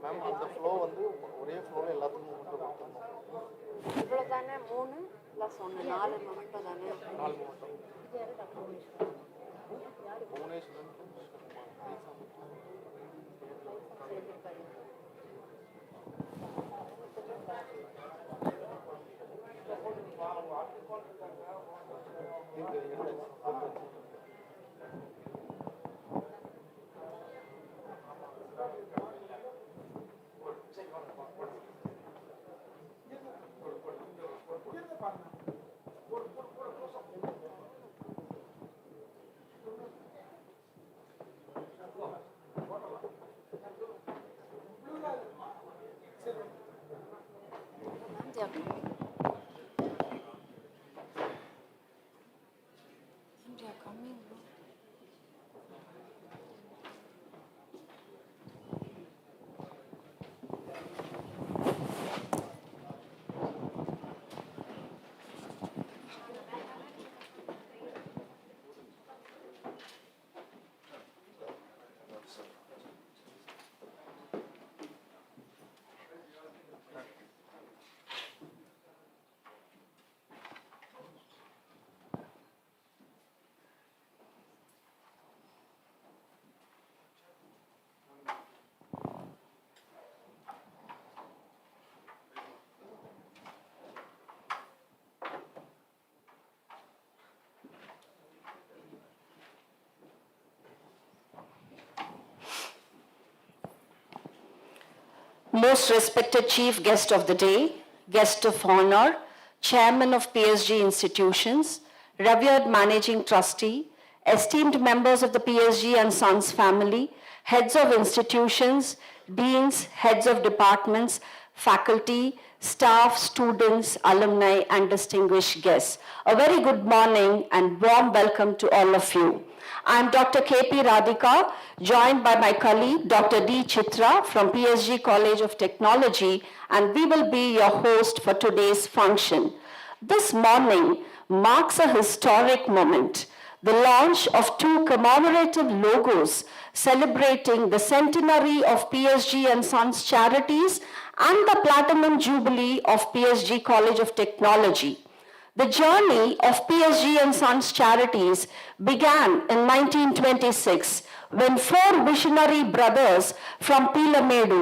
Ma'am அந்த flow வந்து ஒரே ஃப்ளோல எல்லாத்துக்கும் மட்டும் கொடுத்துறோம். இவ்வளவு தானே 3 + 1 4 மொமெண்டோ தானே 4 memento. Bhuvaneswaran Most respected chief guest of the day, guest of honor, chairman of PSG institutions, revered managing trustee, esteemed members of the PSG and Sons family, heads of institutions, deans, heads of departments, faculty, staff, students, alumni, and distinguished guests. A very good morning and warm welcome to all of you. I am Dr. K.P. Radhika, joined by my colleague, Dr. D. Chitra from PSG College of Technology, and we will be your host for today's function. This morning marks a historic moment, the launch of 2 commemorative logos celebrating the centenary of PSG and Sons Charities and the Platinum Jubilee of PSG College of Technology. The journey of PSG and Sons Charities began in 1926 when 4 missionary brothers from Pilamedu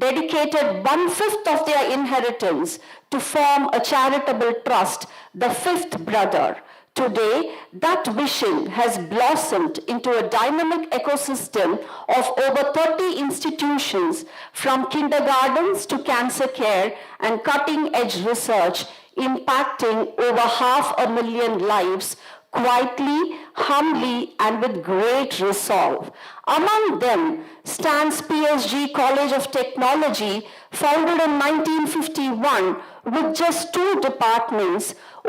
dedicated 1/5 of their inheritance to form a charitable trust, the 5th brother. Today, that vision has blossomed into a dynamic ecosystem of over 30 institutions, from kindergartens to cancer care and cutting-edge research, impacting over 500,000 lives, quietly, humbly, and with great resolve. Among them stands PSG College of Technology, founded in 1951 with just 2 departments.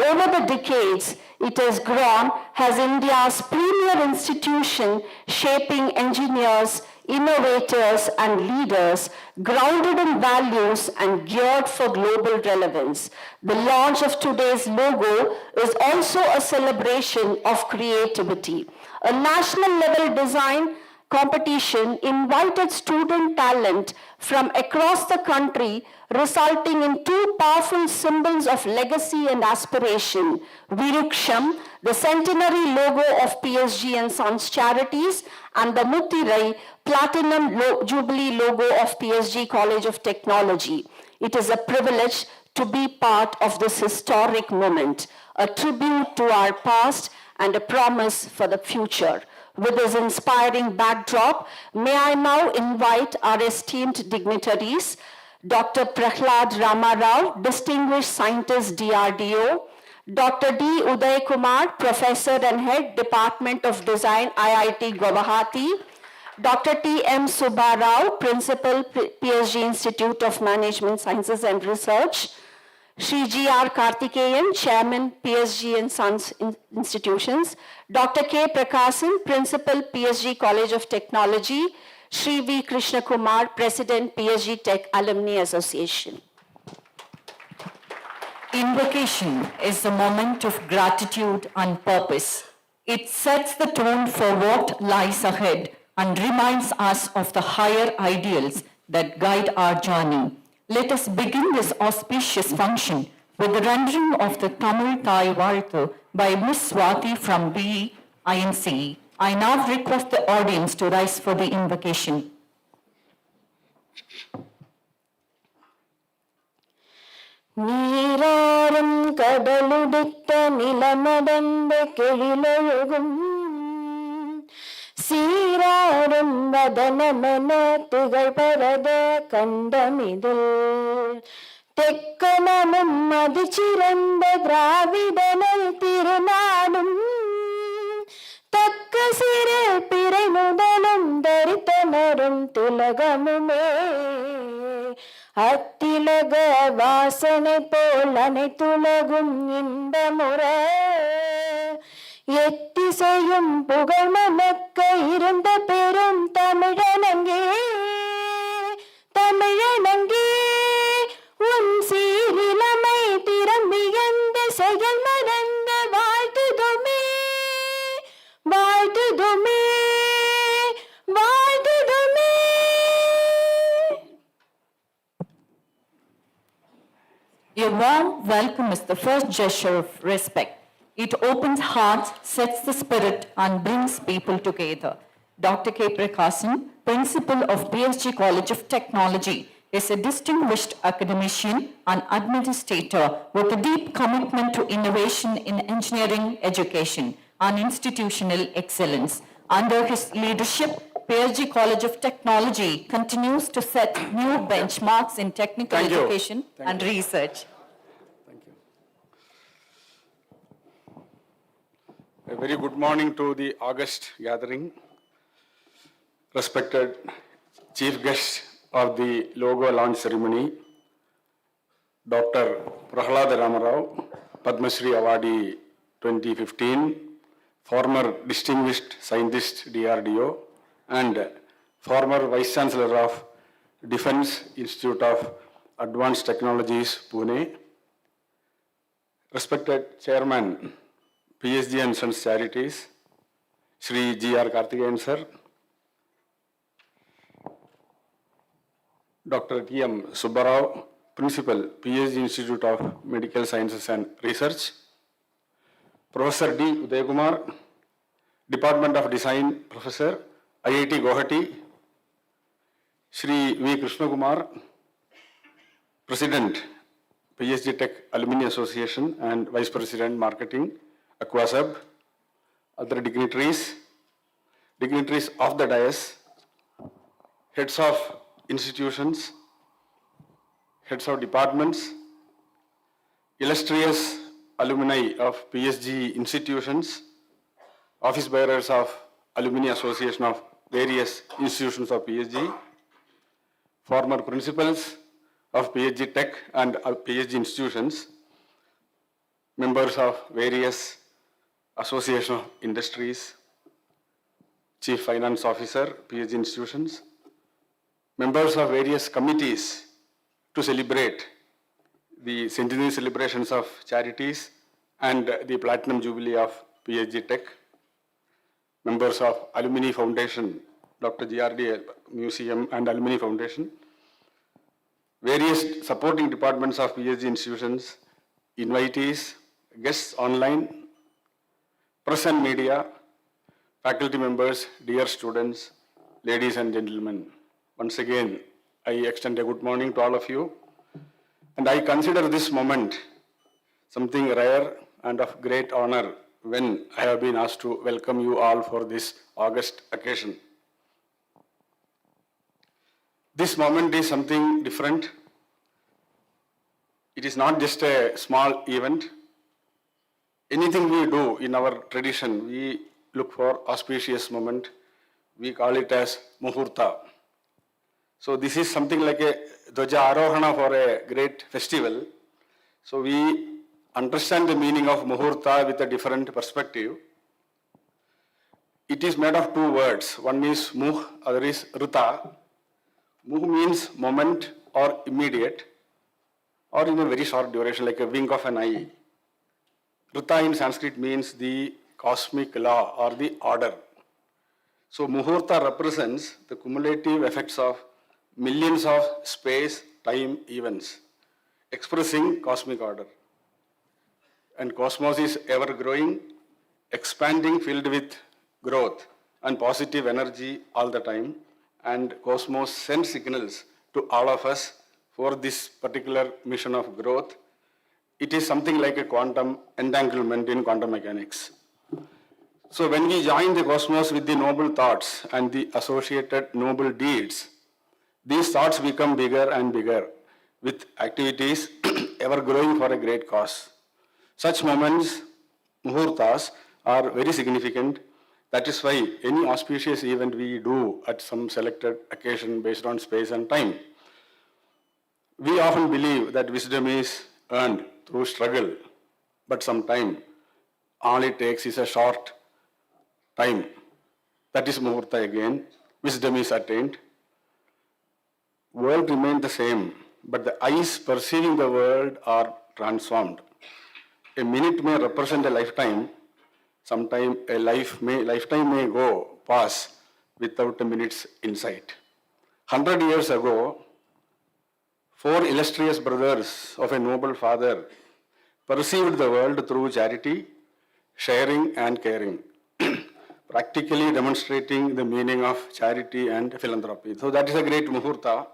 Over the decades, it has grown as India's premier institution, shaping engineers, innovators and leaders grounded in values and geared for global relevance. The launch of today's logo is also a celebration of creativity. A national level design competition invited student talent from across the country, resulting in two powerful symbols of legacy and aspiration. Viruksham, the centenary logo of PSG and Sons Charities, and the Muttirai platinum Jubilee logo of PSG College of Technology. It is a privilege to be part of this historic moment, a tribute to our past and a promise for the future. With this inspiring backdrop, may I now invite our esteemed dignitaries, Dr. Prahlad Rao, Distinguished Scientist, DRDO, Dr. D. Udaya Kumar, Professor and Head, Department of Design, IIT Guwahati, Dr. T. M. Subba Rao, Principal, PSG Institute of Management Sciences and Research, Shri G.R. Karthikeyan, Chairman, PSG and Sons Institutions, Dr. K. Prakasan, Principal, PSG College of Technology, Shri V. Krishna Kumar, President, PSG Tech Alumni Association. Invocation is a moment of gratitude and purpose. It sets the tone for what lies ahead and reminds us of the higher ideals that guide our journey. Let us begin this auspicious function with the rendering of the Tamil Thai Varthu by Miss Swati from BE INCE. I now request the audience to rise for the invocation. நீராறும் கடலுடித்த நிலமடந்த கெழிலொழுகும் சீராறும் வதனமென திகழ்பரத கண்டமிதில் தெக்கணமும் அதிசிறந்த திராவிடனல் திருநாடும் தக்க சிறு பிறை முதலும் தரித்தனரும் திலகமுமே அத்திலக வாசனை போல் அனைத்துலகும் இன்பமுற எத்திசையும் புகழ் மணக்க இருந்த பெரும் தமிழனங்கே தமிழனங்கே உன் சீரிலமை திறம்பி எந்த செயல் மறந்த வாழ்த்துதுமே வாழ்த்துதுமே வாழ்த்துதுமே. A warm welcome is the first gesture of respect. It opens hearts, sets the spirit, and brings people together. Dr. K. Prakasan, Principal of PSG College of Technology, is a distinguished academician and administrator with a deep commitment to innovation in engineering education and institutional excellence. Under his leadership, PSG College of Technology continues to set new benchmarks in technical education and research. Thank you. A very good morning to the August gathering. Respected chief guest of the logo launch ceremony, Dr. Prahlad Rao, Padma Shri Awardee 2015, former distinguished scientist DRDO, and former Vice Chancellor of Defence Institute of Advanced Technologies, Pune. Respected Chairman, PSG and Sons Charities, Shri G.R. Karthikeyan Sir, Dr. T.M. Subba Rao, Principal, PSG Institute of Medical Sciences and Research, Professor D. Udaya Kumar, Department of Design Professor, IIT Guwahati, Shri V. Krishna Kumar, President, PSG Tech Alumni Association and Vice President Marketing, Aquasub, other dignitaries of the dais, heads of institutions, heads of departments, illustrious alumni of PSG institutions, office bearers of Alumni Association of various institutions of PSG, former principals of PSG Tech and PSG institutions, members of various association of industries, Chief Finance Officer, PSG institutions, members of various committees to celebrate the centenary celebrations of Charities and the Platinum Jubilee of PSG Tech, members of Alumni Foundation, Dr. GRD Museum and Alumni Foundation, various supporting departments of PSG institutions, invitees, guests online, press and media, faculty members, dear students, ladies and gentlemen. Once again, I extend a good morning to all of you. And I consider this moment something rare and of great honor when I have been asked to welcome you all for this August occasion. This moment is something different. It is not just a small event. Anything we do in our tradition, we look for auspicious moment. We call it as Muhurta. So this is something like a Dwaja Arohana for a great festival. So we understand the meaning of Muhurta with a different perspective. It is made of two words. One is Muh, other is Ruta. Muh means moment or immediate, or in a very short duration, like a wink of an eye. Ruta in Sanskrit means the cosmic law or the order. So Muhurta represents the cumulative effects of millions of space-time events, expressing cosmic order. And cosmos is ever growing, expanding, filled with growth and positive energy all the time. And cosmos sends signals to all of us for this particular mission of growth. It is something like a quantum entanglement in quantum mechanics. So when we join the cosmos with the noble thoughts and the associated noble deeds, these thoughts become bigger and bigger with activities ever growing for a great cause. Such moments, muhurtas, are very significant. That is why any auspicious event we do at some selected occasion based on space and time. We often believe that wisdom is earned through struggle, but sometimes all it takes is a short time. That is muhurta again. Wisdom is attained. World remains the same, but the eyes perceiving the world are transformed. A minute may represent a lifetime. Sometime a lifetime may go pass without a minute's insight. 100 years ago, 4 illustrious brothers of a noble father perceived the world through charity, sharing and caring, practically demonstrating the meaning of charity and philanthropy. So that is a great muhurta.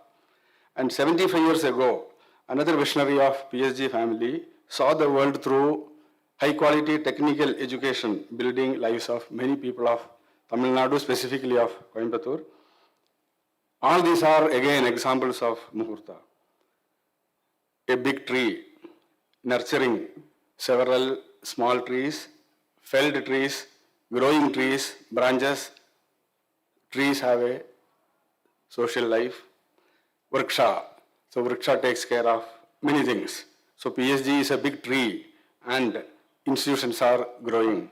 And 75 years ago, another visionary of PSG family saw the world through high-quality technical education, building lives of many people of Tamil Nadu, specifically of Coimbatore. All these are again examples of muhurta. A big tree nurturing several small trees, felled trees, growing trees, branches. Trees have a social life. Vriksha. So Vriksha takes care of many things. So PSG is a big tree and institutions are growing.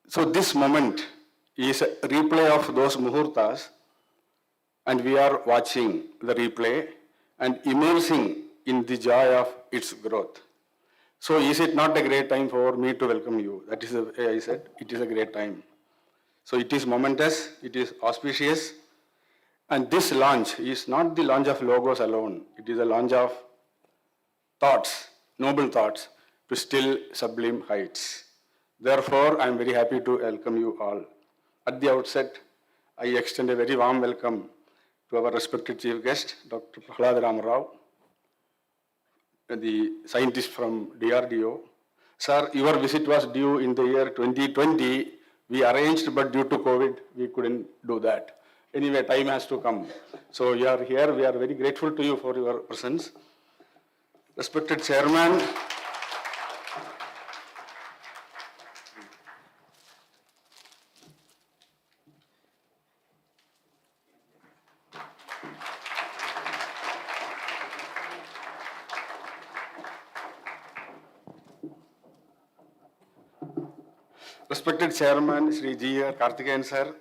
So this moment is a replay of those muhurtas, and we are watching the replay and immersing in the joy of its growth. So is it not a great time for me to welcome you? That is the way I said, it is a great time. So it is momentous, it is auspicious, and this launch is not the launch of logos alone, it is a launch of thoughts, noble thoughts, to still sublime heights. Therefore, I am very happy to welcome you all. At the outset, I extend a very warm welcome to our respected chief guest, Dr. Subba Rao, the scientist from DRDO. Sir, your visit was due in the year 2020. We arranged, but due to COVID, we couldn't do that. Anyway, time has to come. So you are here. We are very grateful to you for your presence. Respected Chairman, Respected Chairman, Sri G. Karthikeyan sir,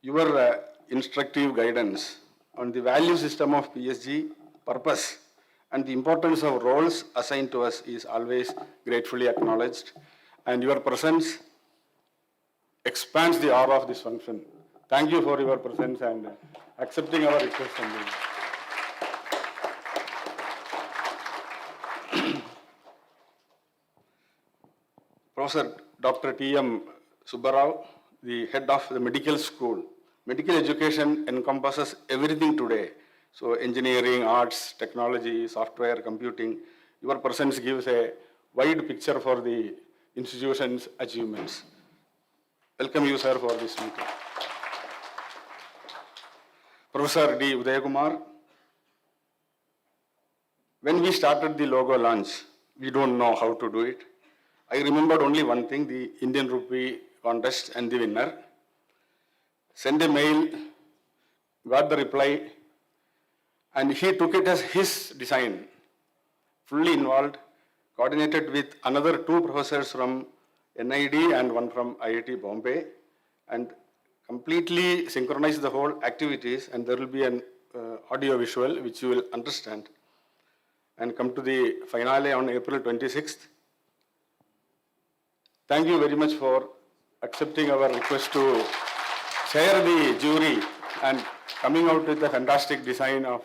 your instructive guidance on the value system of PSG, purpose, and the importance of roles assigned to us is always gratefully acknowledged, and your presence expands the aura of this function. Thank you for your presence and accepting our request. Professor Dr. T.M. Subba Rao, the head of the medical school. Medical education encompasses everything today. So engineering, arts, technology, software, computing. Your presence gives a wide picture for the institution's achievements. Welcome you, sir, for this meeting. Professor D. Udaya Kumar, when we started the logo launch, we don't know how to do it. I remembered only one thing, the Indian Rupee contest and the winner. Sent a mail, got the reply, and he took it as his design, fully involved, coordinated with another 2 professors from NID and one from IIT Bombay, and completely synchronized the whole activities, and there will be an audio-visual which you will understand, and come to the finale on April 26th. Thank you very much for accepting our request to chair the jury and coming out with a fantastic design of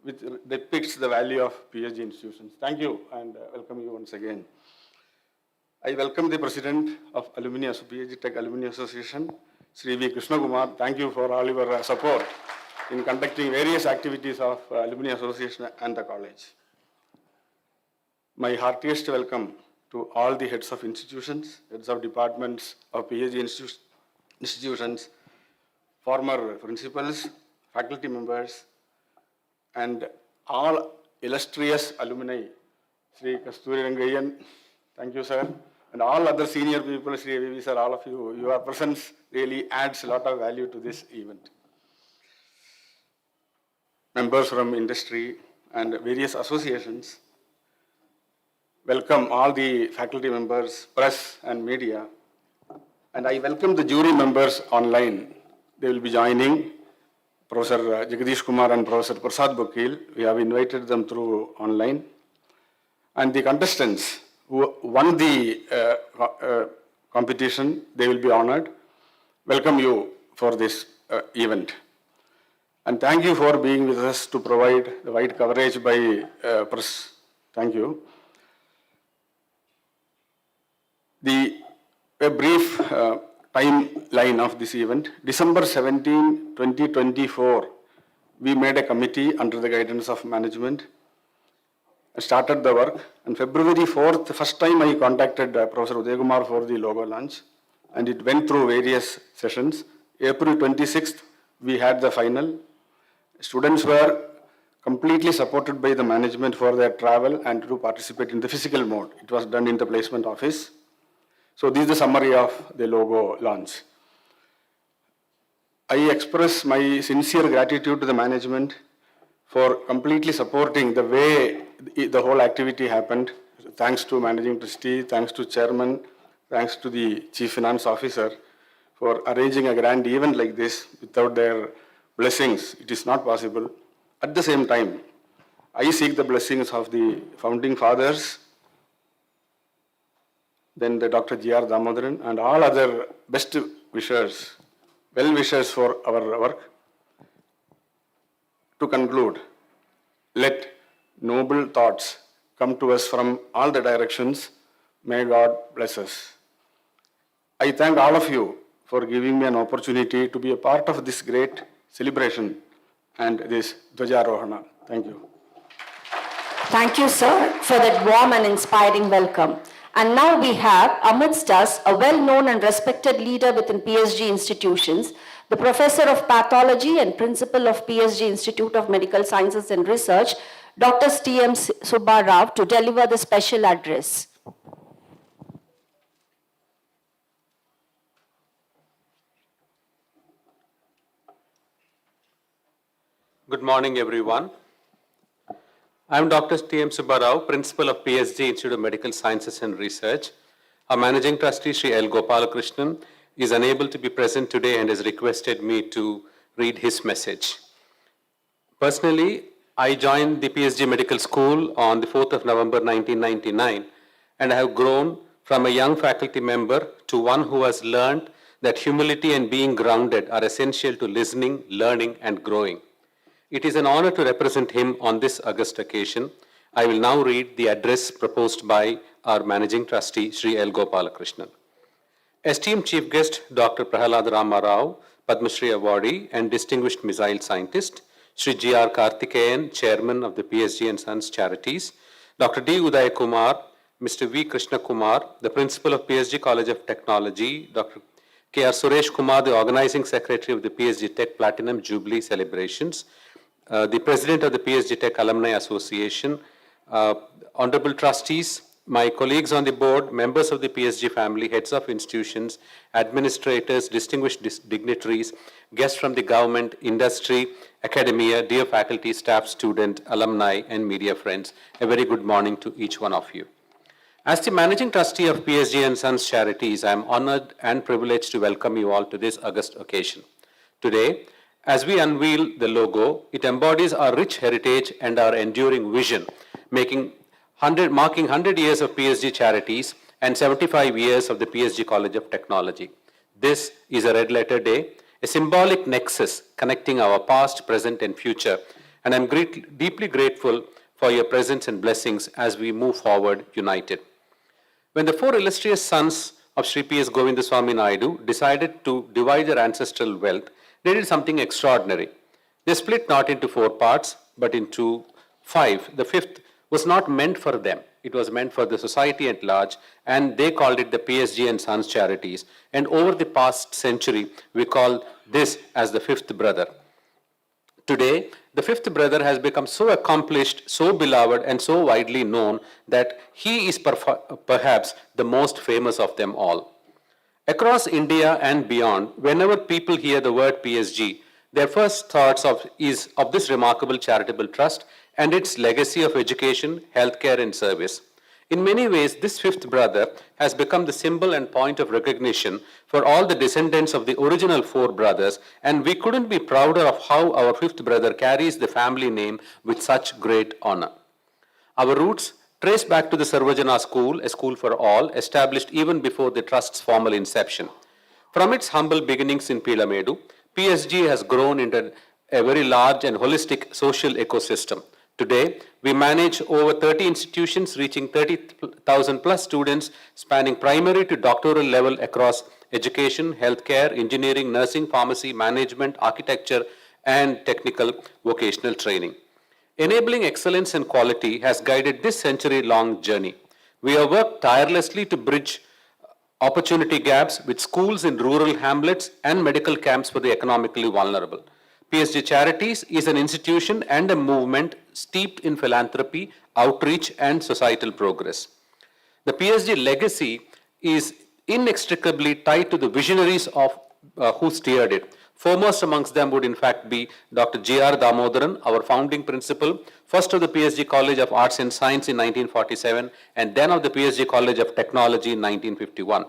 which depicts the value of PSG institutions. Thank you and welcome you once again. I welcome the President of Alumni, PSG Tech Alumni Association, Sri V. Krishna Kumar. Thank you for all your support in conducting various activities of Alumni Association and the college. My heartiest welcome to all the heads of institutions, heads of departments of PSG institutions, former principals, faculty members, and all illustrious alumni, Sri Kasturi Rangayan, thank you, sir, and all other senior people, Sri Vivi, sir, all of you, your presence really adds a lot of value to this event. Members from industry and various associations, welcome all the faculty members, press and media, and I welcome the jury members online. They will be joining Professor Jagadish Kumar and Professor Prasad Bokil. We have invited them through online. And the contestants who won the competition, they will be honored. Welcome you for this event. And thank you for being with us to provide the wide coverage by press. Thank you. A brief timeline of this event. December 17, 2024, we made a committee under the guidance of management, started the work. And February 4th, first time I contacted Professor Udaya Kumar for the logo launch, and it went through various sessions. April 26th, we had the final. Students were completely supported by the management for their travel and to participate in the physical mode. It was done in the placement office. So this is the summary of the logo launch. I express my sincere gratitude to the management for completely supporting the way the whole activity happened. Thanks to Managing Trustee, thanks to Chairman, thanks to the Chief Finance Officer for arranging a grand event like this. Without their blessings, it is not possible. At the same time, I seek the blessings of the founding fathers, then the Dr. G.R. Damodaran, and all other best wishers, well-wishers for our work. To conclude, let noble thoughts come to us from all the directions. May God bless us. I thank all of you for giving me an opportunity to be a part of this great celebration and this Dwajarohana. Thank you. Thank you, sir, for that warm and inspiring welcome. And now we have amidst us a well-known and respected leader within PSG institutions, the Professor of Pathology and Principal of PSG Institute of Medical Sciences and Research, Dr. T.M. Subba Rao, to deliver the special address. Good morning, everyone. I am Dr. T.M. Subba Rao, Principal of PSG Institute of Medical Sciences and Research. Our Managing Trustee, Sri L. Gopalakrishnan, is unable to be present today and has requested me to read his message. Personally, I joined the PSG Medical School on the 4th of November 1999, and I have grown from a young faculty member to one who has learned that humility and being grounded are essential to listening, learning, and growing. It is an honor to represent him on this august occasion. I will now read the address proposed by our Managing Trustee, Sri L. Gopalakrishnan. Esteemed Chief Guest, Dr. Prahalad Rama Rao, Padma Shri Awardee and Distinguished Missile Scientist, Sri G.R. Karthikeyan, Chairman of the PSG and Sons Charities, Dr. D. Udaya Kumar, Mr. V. Krishna Kumar, the Principal of PSG College of Technology, Dr. K.R. Suresh Kumar, the Organizing Secretary of the PSG Tech Platinum Jubilee Celebrations, the President of the PSG Tech Alumni Association, Honorable Trustees, my colleagues on the board, members of the PSG family, heads of institutions, administrators, distinguished dignitaries, guests from the government, industry, academia, dear faculty, staff, student, alumni, and media friends, a very good morning to each one of you. As the Managing Trustee of PSG and Sons Charities, I am honored and privileged to welcome you all to this august occasion. Today, as we unveil the logo, it embodies our rich heritage and our enduring vision, marking 100 years of PSG Charities and 75 years of the PSG College of Technology. This is a red letter day, a symbolic nexus connecting our past, present, and future, and I'm deeply grateful for your presence and blessings as we move forward united. When the four illustrious sons of Sri P.S. Govindaswamy Naidu decided to divide their ancestral wealth, they did something extraordinary. They split not into 4 parts, but into 5. The 5th was not meant for them. It was meant for the society at large, and they called it the PSG and Sons Charities. And over the past century, we call this as the 5th brother. Today, the 5th brother has become so accomplished, so beloved, and so widely known that he is perhaps the most famous of them all. Across India and beyond, whenever people hear the word PSG, their first thoughts is of this remarkable charitable trust and its legacy of education, healthcare, and service. In many ways, this 5th brother has become the symbol and point of recognition for all the descendants of the original 4 brothers, and we couldn't be prouder of how our 5th brother carries the family name with such great honor. Our roots trace back to the Sarvajana School, a school for all, established even before the trust's formal inception. From its humble beginnings in Pilamedu, PSG has grown into a very large and holistic social ecosystem. Today, we manage over 30 institutions reaching 30,000 plus students spanning primary to doctoral level across education, healthcare, engineering, nursing, pharmacy, management, architecture, and technical vocational training. Enabling excellence and quality has guided this century-long journey. We have worked tirelessly to bridge opportunity gaps with schools in rural hamlets and medical camps for the economically vulnerable. PSG Charities is an institution and a movement steeped in philanthropy, outreach, and societal progress. The PSG legacy is inextricably tied to the visionaries of who steered it. Foremost amongst them would in fact be Dr. G.R. Damodaran, our founding principal, first of the PSG College of Arts and Science in 1947, and then of the PSG College of Technology in 1951.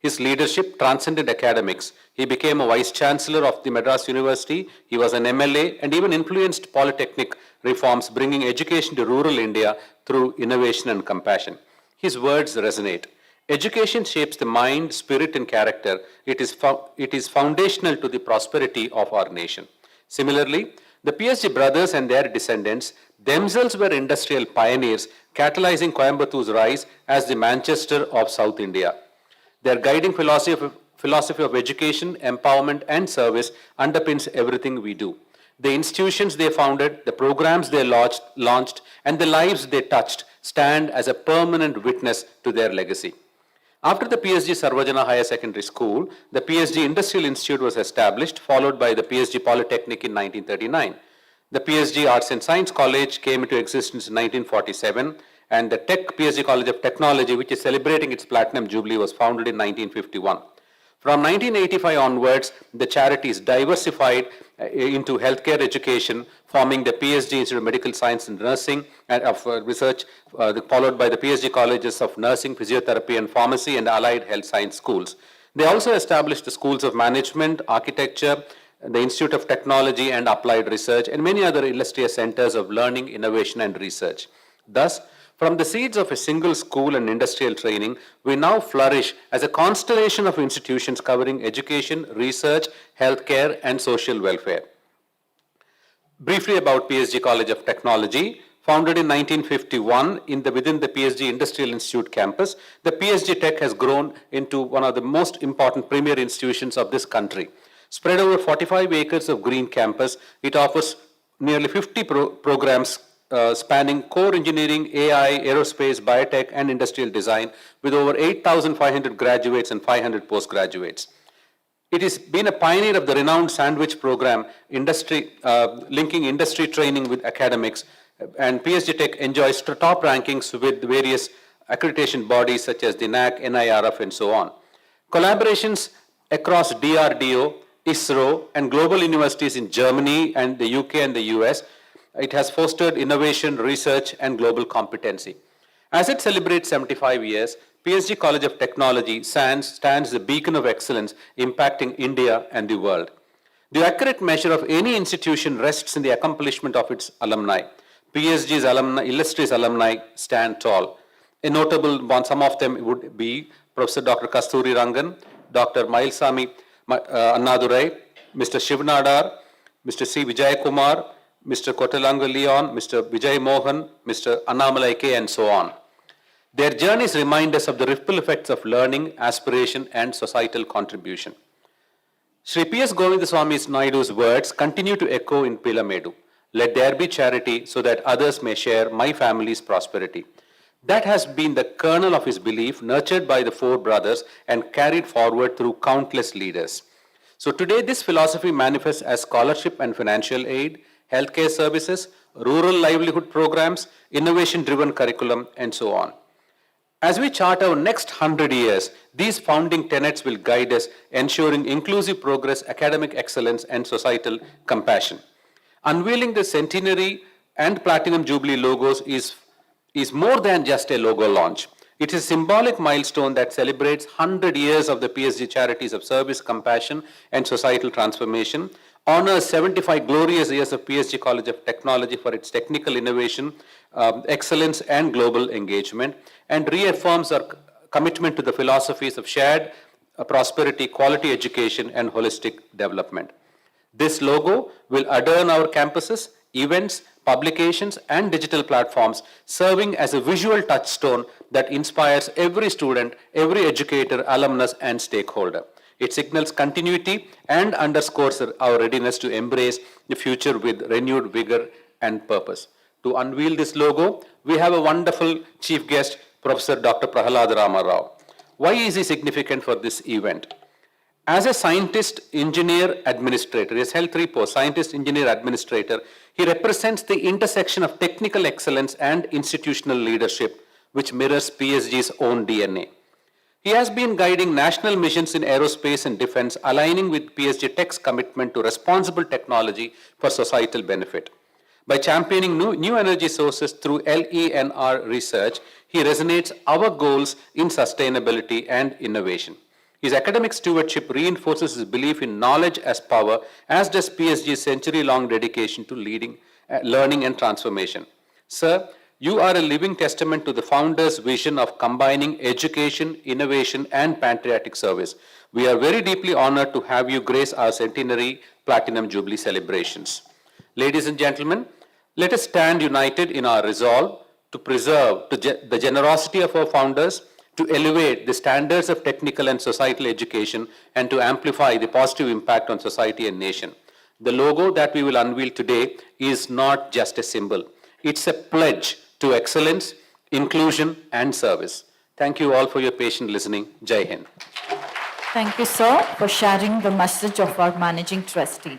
His leadership transcended academics. He became a vice chancellor of the Madras University. He was an MLA and even influenced polytechnic reforms, bringing education to rural India through innovation and compassion. His words resonate. Education shapes the mind, spirit, and character. It is foundational to the prosperity of our nation. Similarly, the PSG brothers and their descendants themselves were industrial pioneers, catalyzing Coimbatre's rise as the Manchester of South India. Their guiding philosophy of education, empowerment, and service underpins everything we do. The institutions they founded, the programs they launched, and the lives they touched stand as a permanent witness to their legacy. After the PSG Sarvajana Higher Secondary School, the PSG Industrial Institute was established, followed by the PSG Polytechnic in 1939. The PSG Arts and Science College came into existence in 1947, and the PSG College of Technology, which is celebrating its Platinum Jubilee, was founded in 1951. From 1985 onwards, the Charities diversified into healthcare education, forming the PSG Institute of Medical Science and Nursing and of Research, followed by the PSG Colleges of Nursing, Physiotherapy and Pharmacy and Allied Health Science Schools. They also established the Schools of Management, Architecture, the Institute of Technology and Applied Research, and many other illustrious centers of learning, innovation, and research. Thus, from the seeds of a single school and industrial training, we now flourish as a constellation of institutions covering education, research, healthcare, and social welfare. Briefly about PSG College of Technology. Founded in 1951 within the PSG Industrial Institute campus, the PSG Tech has grown into one of the most important premier institutions of this country. Spread over 45 acres of green campus, it offers nearly 50 programs spanning core engineering, AI, aerospace, biotech, and industrial design, with over 8,500 graduates and 500 postgraduates. It has been a pioneer of the renowned sandwich program, linking industry training with academics, and PSG Tech enjoys top rankings with various accreditation bodies such as the NAC, NIRF, and so on. Collaborations across DRDO, ISRO, and global universities in Germany and the UK and the US, it has fostered innovation, research, and global competency. As it celebrates 75 years, PSG College of Technology stands as a beacon of excellence impacting India and the world. The accurate measure of any institution rests in the accomplishment of its alumni. PSG's alumni, illustrious alumni stand tall. A notable one, some of them would be Professor Dr. Kasturi Rangan, Dr. Mailsami Annadurai, Mr. Shivnadar, Mr. C. Vijay Kumar, Mr. Kotalanga Leon, Mr. Vijay Mohan, Mr. Annamalai K, and so on. Their journeys remind us of the ripple effects of learning, aspiration, and societal contribution. Sri P.S. Govindaswamy Naidu's words continue to echo in Pilamedu. Let there be charity so that others may share my family's prosperity. That has been the kernel of his belief, nurtured by the four brothers and carried forward through countless leaders. So today, this philosophy manifests as scholarship and financial aid, healthcare services, rural livelihood programs, innovation-driven curriculum, and so on. As we chart our next 100 years, these founding tenets will guide us, ensuring inclusive progress, academic excellence, and societal compassion. Unveiling the Centenary and Platinum Jubilee logos is more than just a logo launch. It is a symbolic milestone that celebrates 100 years of the PSG Charities of service, compassion, and societal transformation, honors 75 glorious years of PSG College of Technology for its technical innovation, excellence, and global engagement, and reaffirms our commitment to the philosophies of shared prosperity, quality education, and holistic development. This logo will adorn our campuses, events, publications, and digital platforms, serving as a visual touchstone that inspires every student, every educator, alumnus, and stakeholder. It signals continuity and underscores our readiness to embrace the future with renewed vigor and purpose. To unveil this logo, we have a wonderful chief guest, Professor Dr. Prahalad Rama Rao. Why is he significant for this event? As a scientist, engineer, administrator, he has held three posts, scientist, engineer, administrator. He represents the intersection of technical excellence and institutional leadership, which mirrors PSG's own DNA. He has been guiding national missions in aerospace and defense, aligning with PSG Tech's commitment to responsible technology for societal benefit. By championing new energy sources through LENR research, he resonates our goals in sustainability and innovation. His academic stewardship reinforces his belief in knowledge as power, as does PSG's century-long dedication to learning and transformation. Sir, you are a living testament to the founder's vision of combining education, innovation, and patriotic service. We are very deeply honored to have you grace our Centenary Platinum Jubilee celebrations. Ladies and gentlemen, let us stand united in our resolve to preserve the generosity of our founders, to elevate the standards of technical and societal education, and to amplify the positive impact on society and nation. The logo that we will unveil today is not just a symbol. It's a pledge to excellence, inclusion, and service. Thank you all for your patient listening. Jai Hind. Thank you, sir, for sharing the message of our managing trustee.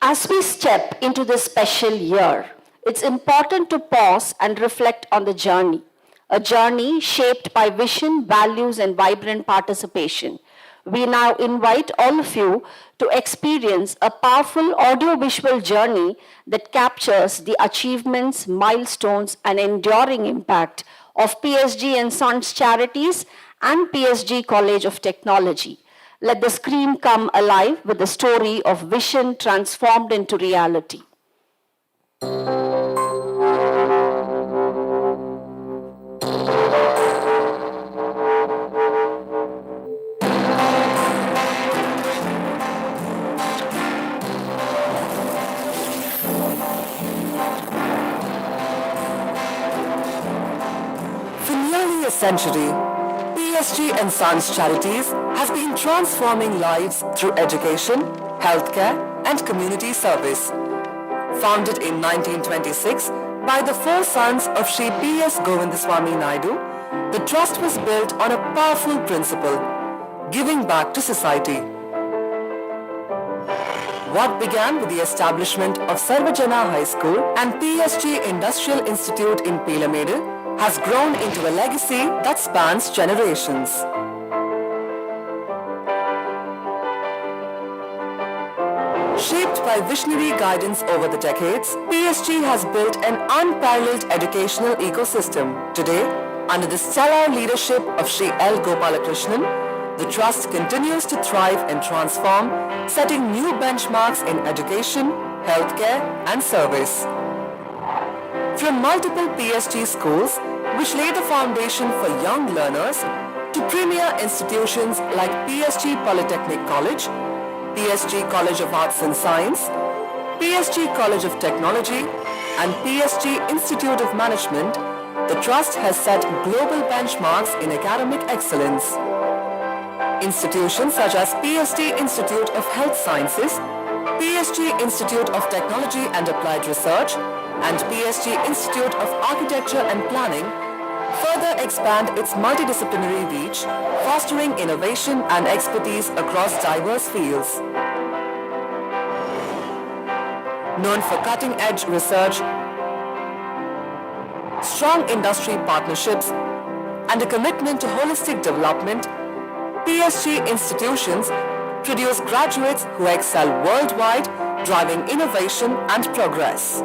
As we step into this special year, it's important to pause and reflect on the journey, a journey shaped by vision, values, and vibrant participation. we now invite all of you to experience a powerful audiovisual journey that captures the achievements, milestones, and enduring impact of PSG and Sons Charities and PSG College of Technology. Let the screen come alive with the story of vision transformed into reality. For nearly a century, PSG and Sons Charities has been transforming lives through education, healthcare, and community service. Founded in 1926 by the four sons of Sri P.S. Govindaswamy Naidu, the trust was built on a powerful principle: giving back to society. What began with the establishment of Sarvajana High School and PSG Industrial Institute in Pelamedu has grown into a legacy that spans generations. Shaped by visionary guidance over the decades, PSG has built an unparalleled educational ecosystem. Today, under the stellar leadership of Sri L. Gopalakrishnan, the Trust continues to thrive and transform, setting new benchmarks in education, healthcare, and service. From multiple PSG schools, which lay the foundation for young learners, to premier institutions like PSG Polytechnic College, PSG College of Arts and Science, PSG College of Technology, and PSG Institute of Management, the Trust has set global benchmarks in academic excellence. Institutions such as PSG Institute of Health Sciences, PSG Institute of Technology and Applied Research, and PSG Institute of Architecture and Planning further expand its multidisciplinary reach, fostering innovation and expertise across diverse fields. Known for cutting-edge research, strong industry partnerships, and a commitment to holistic development, PSG institutions produce graduates who excel worldwide, driving innovation and progress.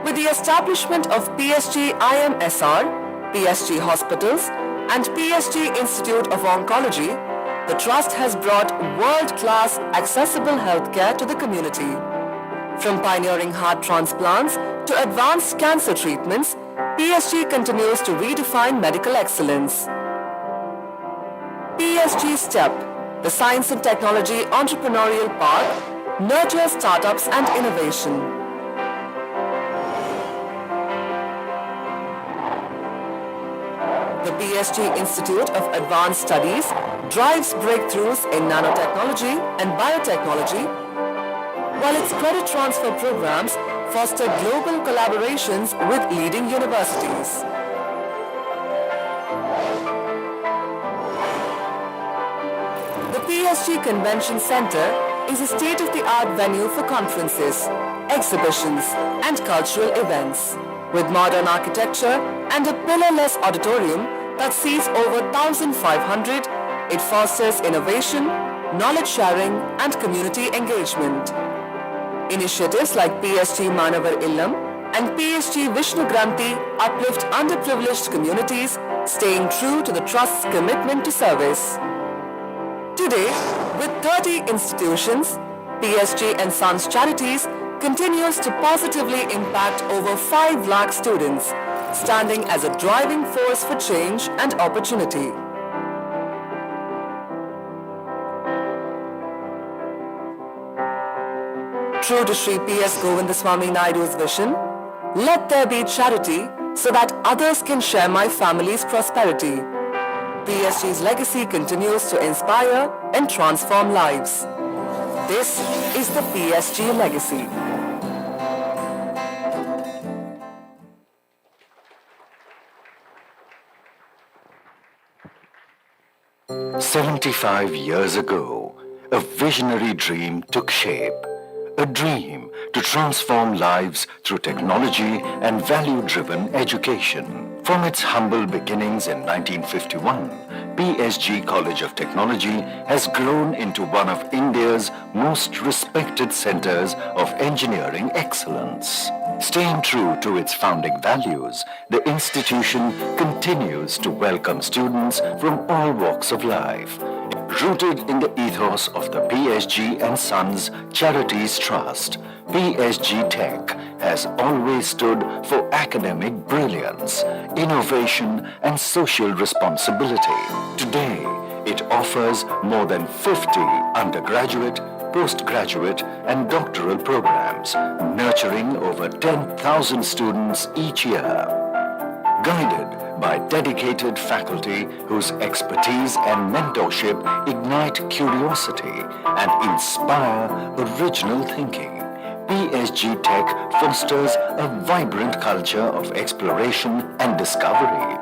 With the establishment of PSG IMSR, PSG Hospitals, and PSG Institute of Oncology, the Trust has brought world-class accessible healthcare to the community. From pioneering heart transplants to advanced cancer treatments, PSG continues to redefine medical excellence. PSG STEP, the Science and Technology Entrepreneurial Park, nurtures startups and innovation. The PSG Institute of Advanced Studies drives breakthroughs in nanotechnology and biotechnology, while its credit transfer programs foster global collaborations with leading universities. The PSG Convention Center is a state-of-the-art venue for conferences, exhibitions, and cultural events. With modern architecture and a pillar-less auditorium that seats over 1,500, it fosters innovation, knowledge sharing, and community engagement. Initiatives like PSG Manavar Illam and PSG Vishnu Granthi uplift underprivileged communities, staying true to the Trust's commitment to service. Today, with 30 institutions, PSG and Sons Charities continues to positively impact over 5 lakh students, standing as a driving force for change and opportunity. True to Sri P.S. Govindaswamy Naidu's vision, let there be charity so that others can share my family's prosperity. PSG's legacy continues to inspire and transform lives. This is the PSG legacy. 75 years ago, a visionary dream took shape. a dream to transform lives through technology and value-driven education. From its humble beginnings in 1951, PSG College of Technology has grown into one of India's most respected centers of engineering excellence. Staying true to its founding values, the institution continues to welcome students from all walks of life. Rooted in the ethos of the PSG and Sons Charities Trust, PSG Tech has always stood for academic brilliance, innovation and social responsibility. Today, it offers more than 50 undergraduate, postgraduate and doctoral programs, nurturing over 10,000 students each year. Guided by dedicated faculty whose expertise and mentorship ignite curiosity and inspire original thinking, PSG Tech fosters a vibrant culture of exploration and discovery.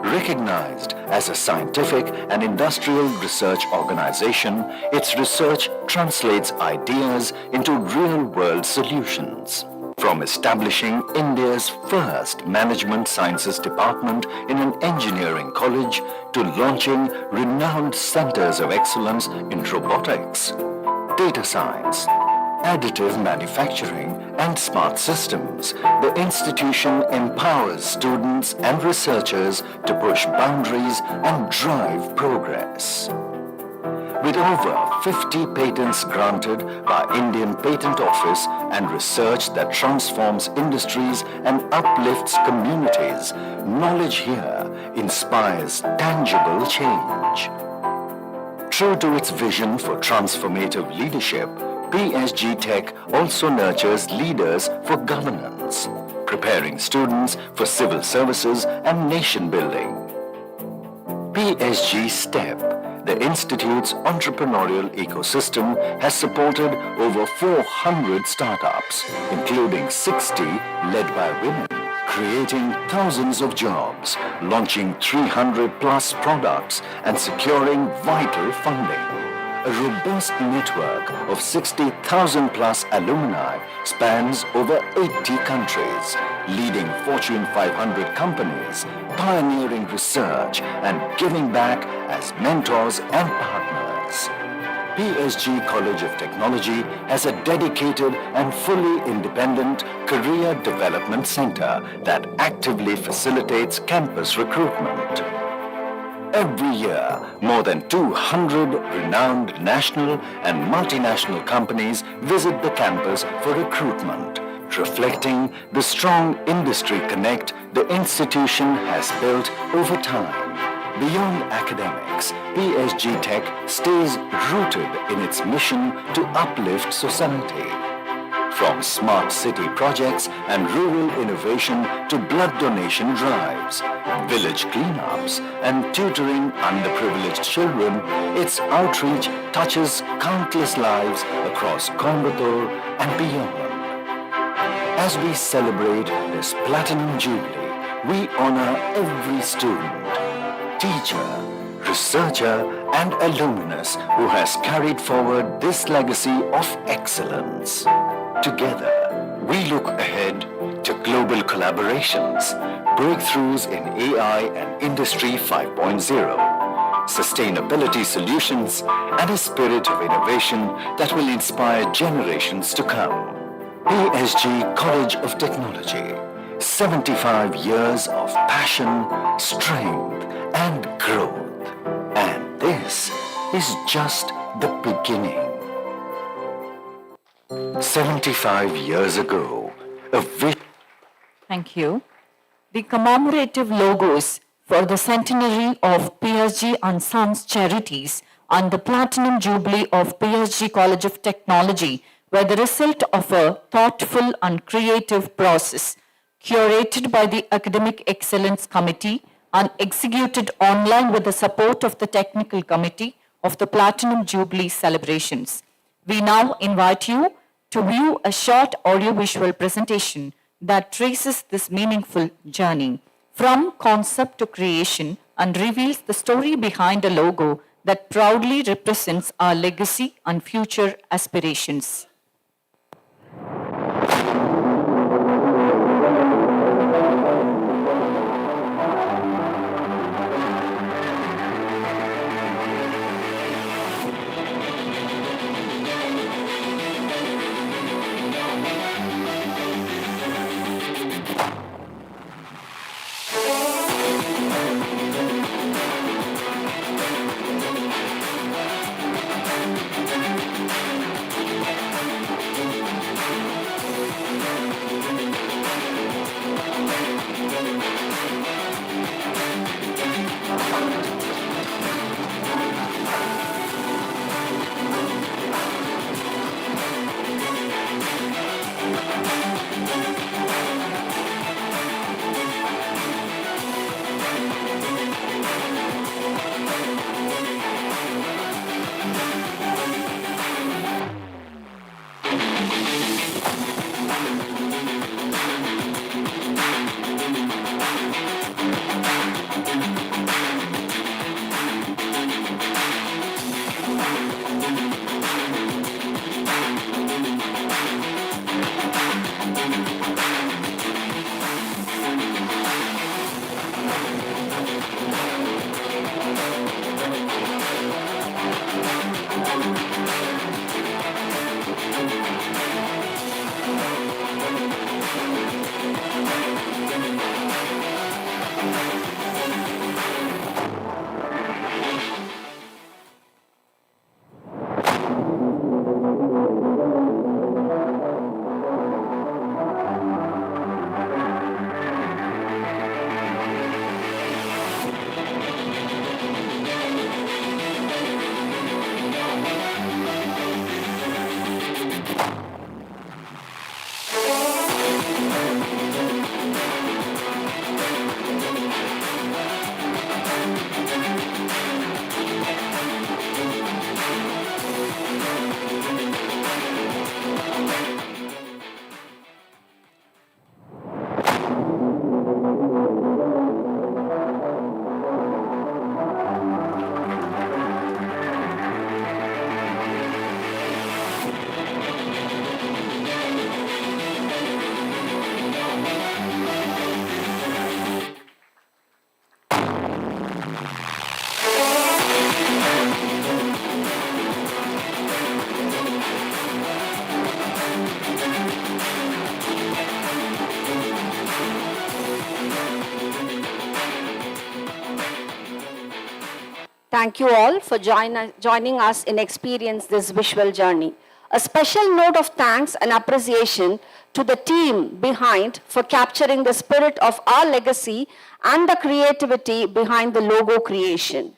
Recognized as a scientific and industrial research organization, its research translates ideas into real-world solutions. From establishing India's first management sciences department in an engineering college to launching renowned centers of excellence in robotics, data science, additive manufacturing and smart systems, the institution empowers students and researchers to push boundaries and drive progress. With over 50 patents granted by Indian Patent Office and research that transforms industries and uplifts communities, knowledge here inspires tangible change. True to its vision for transformative leadership, PSG Tech also nurtures leaders for governance, preparing students for civil services and nation building. PSG STEP, the Institute's entrepreneurial ecosystem, has supported over 400 startups, including 60 led by women, creating thousands of jobs, launching 300 plus products, and securing vital funding. A robust network of 60,000 plus alumni spans over 80 countries, leading Fortune 500 companies, pioneering research and giving back as mentors and partners. PSG College of Technology has a dedicated and fully independent career development center that actively facilitates campus recruitment. Every year, more than 200 renowned national and multinational companies visit the campus for recruitment, reflecting the strong industry connect the institution has built over time. Beyond academics, PSG Tech stays rooted in its mission to uplift society. From smart city projects and rural innovation to blood donation drives, village cleanups, and tutoring underprivileged children, its outreach touches countless lives across Coimbatore and beyond. As we celebrate this Platinum Jubilee, we honor every student, teacher, researcher, and alumnus who has carried forward this legacy of excellence. Together, we look ahead to global collaborations, breakthroughs in AI and Industry 5.0, sustainability solutions, and a spirit of innovation that will inspire generations to come. PSG College of Technology, 75 years of passion, strength, and growth. And this is just the beginning. 75 years ago, a vision. Thank you. The commemorative logos for the centenary of PSG and Sons Charities and the Platinum Jubilee of PSG College of Technology were the result of a thoughtful and creative process curated by the Academic Excellence Committee and executed online with the support of the Technical Committee of the Platinum Jubilee celebrations. We now invite you to view a short audiovisual presentation that traces this meaningful journey from concept to creation and reveals the story behind a logo that proudly represents our legacy and future aspirations. Thank you all for joining us in experience this visual journey. A special note of thanks and appreciation to the team behind for capturing the spirit of our legacy and the creativity behind the logo creation.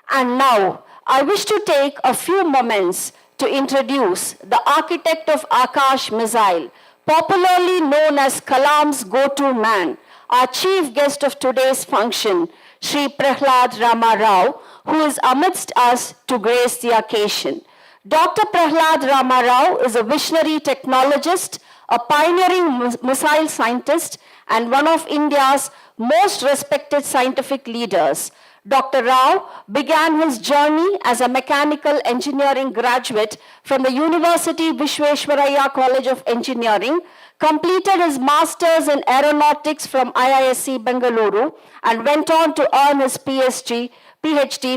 And now, I wish to take a few moments to introduce the architect of Akash missile, popularly known as Kalam's go-to man, our chief guest of today's function, Shri Prahlad Rama Rao, who is amidst us to grace the occasion. Dr. Prahlad Rama Rao is a visionary technologist, a pioneering missile scientist, and one of India's most respected scientific leaders. Dr. Rao began his journey as a mechanical engineering graduate from the University Visvesvaraya College of Engineering, completed his master's in aeronautics from IISc Bengaluru, and went on to earn his PhD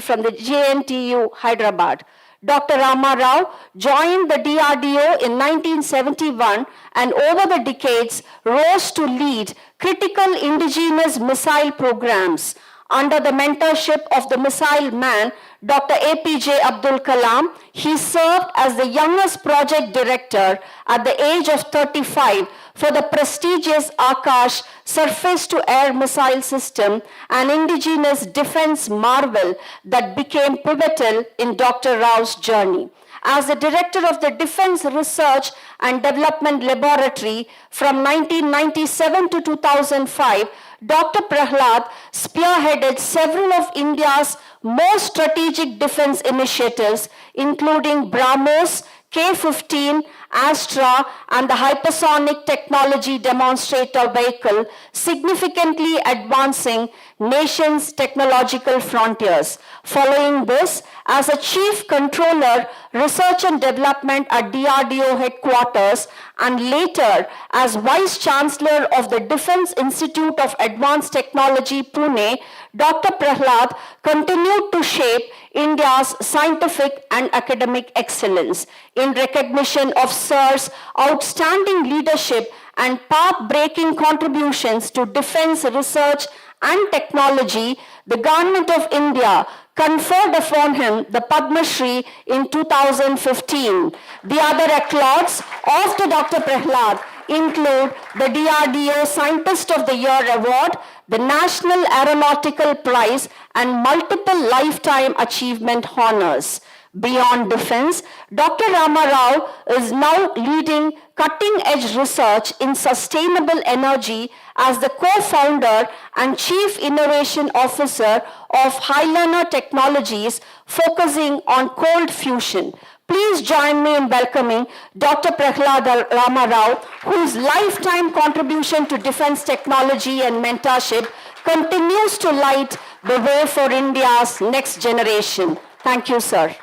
from the JNTU Hyderabad. Dr. Rama Rao joined the DRDO in 1971 and over the decades rose to lead critical indigenous missile programs. Under the mentorship of the missile man, Dr. APJ Abdul Kalam, he served as the youngest project director at the age of 35 for the prestigious Akash surface-to-air missile system, an indigenous defense marvel that became pivotal in Dr. Rao's journey. As the director of the Defense Research and Development Laboratory from 1997 to 2005, Dr. Prahlad spearheaded several of India's most strategic defense initiatives, including BrahMos, K-15, Astra, and the hypersonic technology demonstrator vehicle, significantly advancing nation's technological frontiers. Following this, as a chief controller, research and development at DRDO headquarters, and later as vice chancellor of the Defense Institute of Advanced Technology, Pune, Dr. Prahlad continued to shape India's scientific and academic excellence. In recognition of Sir's outstanding leadership and path-breaking contributions to defense research and technology, the Government of India conferred upon him the Padma Shri in 2015. The other accolades of Dr. Prahlad include the DRDO Scientist of the Year Award, the National Aeronautical Prize, and multiple lifetime achievement honors. Beyond defense, Dr. Rama Rao is now leading cutting-edge research in sustainable energy as the co-founder and chief innovation officer of Highlander Technologies, focusing on cold fusion. Please join me in welcoming Dr. Prahlad Rama Rao, whose lifetime contribution to defense technology and mentorship continues to light the way for India's next generation. Thank you, sir.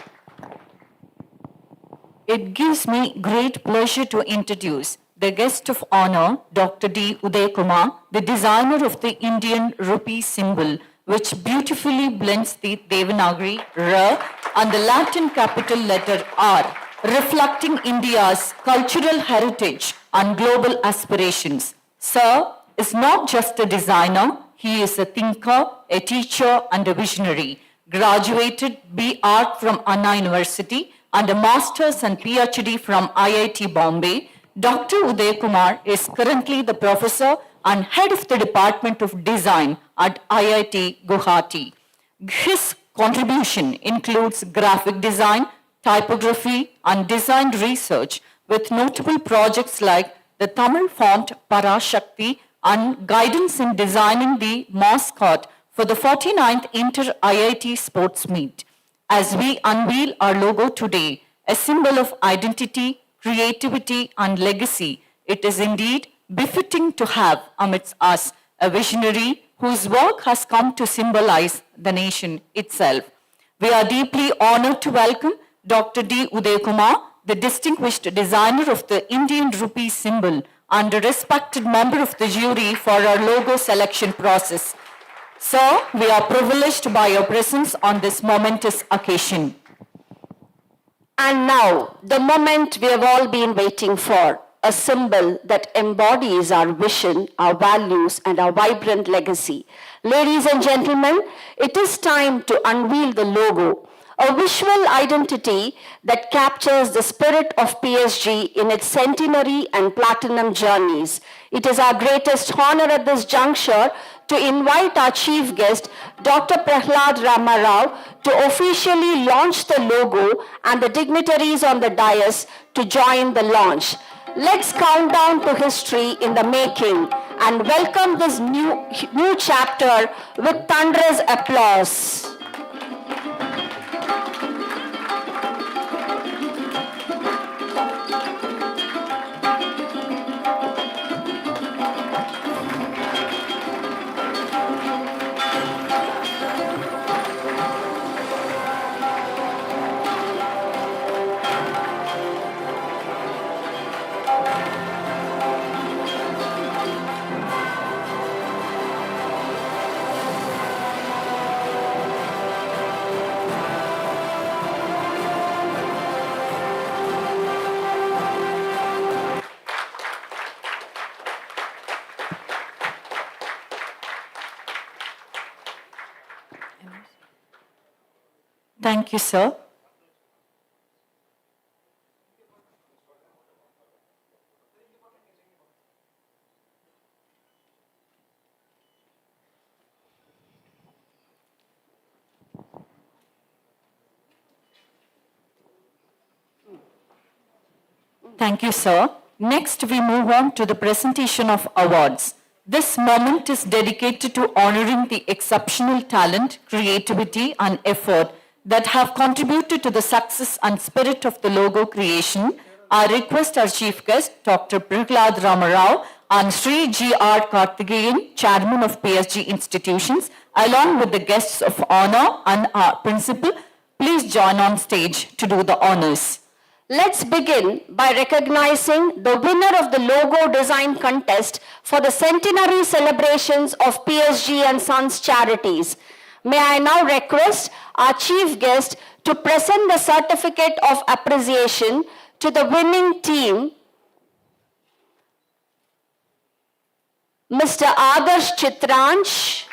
It gives me great pleasure to introduce the guest of honor, Dr. D. Udaya Kumar, the designer of the Indian rupee symbol, which beautifully blends the Devanagari R and the Latin capital letter R, reflecting India's cultural heritage and global aspirations. Sir is not just a designer, he is a thinker, a teacher, and a visionary. Graduated B. Art from Anna University and a Master's and PhD from IIT Bombay. Dr. Udaya Kumar is currently the professor and head of the Department of Design at IIT Guwahati. His contribution includes graphic design, typography, and design research, with notable projects like the Tamil font Parashakti and guidance in designing the mascot for the 49th Inter-IIT Sports Meet. As we unveil our logo today, a symbol of identity, creativity, and legacy, it is indeed befitting to have amidst us a visionary whose work has come to symbolize the nation itself. We are deeply honored to welcome Dr. D. Udaya Kumar, the distinguished designer of the Indian rupee symbol and a respected member of the jury for our logo selection process. Sir, we are privileged by your presence on this momentous occasion. And now, the moment we have all been waiting for, a symbol that embodies our vision, our values, and our vibrant legacy. Ladies and gentlemen, it is time to unveil the logo, a visual identity that captures the spirit of PSG in its centenary and platinum journeys. It is our greatest honor at this juncture to invite our chief guest, Dr. Prahlad Rao, to officially launch the logo and the dignitaries on the dais to join the launch. Let's count down to history in the making and welcome this new chapter with thunderous applause. Thank you, sir. Thank you, sir. Next, we move on to the presentation of awards. This moment is dedicated to honoring the exceptional talent, creativity, and effort that have contributed to the success and spirit of the logo creation. I request our chief guest, Dr. Prahlad Rao and Sri G.R. Karthikeyan, Chairman of PSG Institutions, along with the guests of honor and our principal, please join on stage to do the honors. Let's begin by recognizing the winner of the logo design contest for the centenary celebrations of PSG and Sons Charities. May I now request our chief guest to present the certificate of appreciation to the winning team, Mr. Adarsh Chitransh,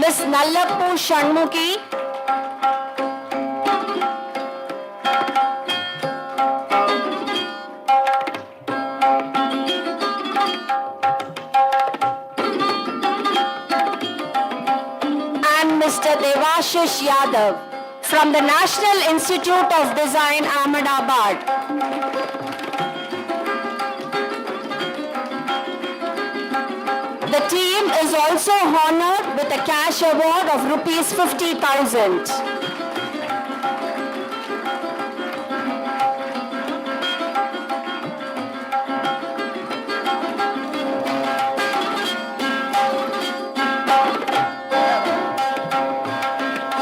Miss Nallappu Shanmuki, and Mr. Devashish Yadav from the National Institute of Design, Ahmedabad. The team is also honored with a cash award of rupees 50,000.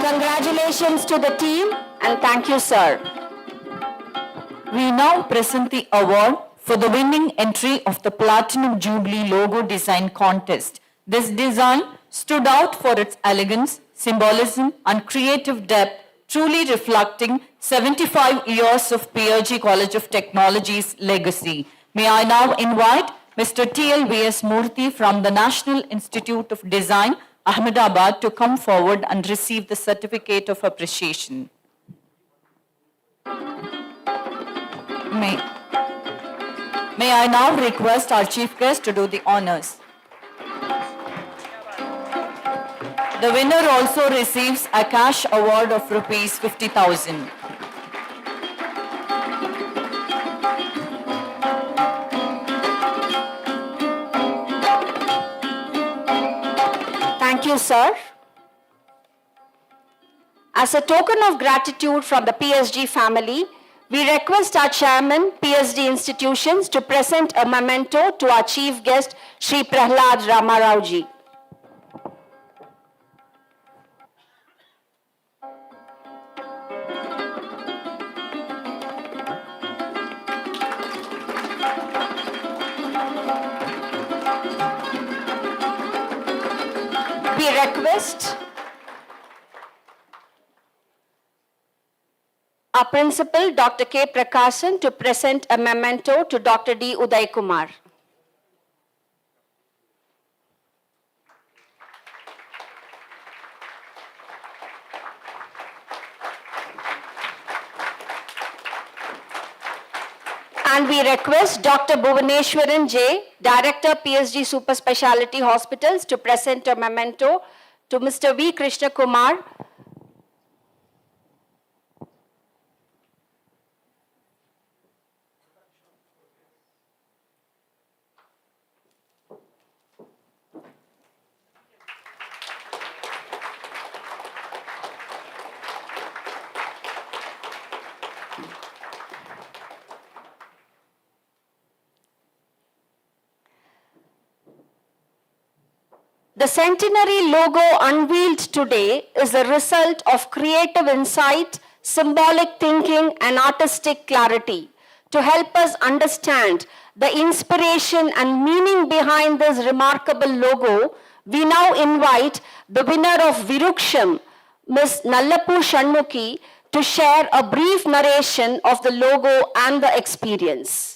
Congratulations to the team and thank you, sir. We now present the award for the winning entry of the Platinum Jubilee logo design contest. This design stood out for its elegance, symbolism, and creative depth, truly reflecting 75 years of PSG College of Technology's legacy. May I now invite Mr. TLVS Murthy from the National Institute of Design, Ahmedabad, to come forward and receive the certificate of appreciation. May I now request our chief guest to do the honors. The winner also receives a cash award of rupees 50,000. Thank you, sir. As a token of gratitude from the PSG family, We request our chairman, PSD institutions, to present a memento to our chief guest, Shri Prahlad Ramarao ji. We request our principal, Dr. K. Prakasan, to present a memento to Dr. D. Uday Kumar. And we request Dr. Bhuvaneshwaran J., Director, PSG Super Speciality Hospitals, to present a memento to Mr. V. Krishna Kumar. The Centenary logo unveiled today is a result of creative insight, symbolic thinking, and artistic clarity. To help us understand the inspiration and meaning behind this remarkable logo, we now invite the winner of Viruksham, Ms. Nallapu Shanmukhi, to share a brief narration of the logo and the experience.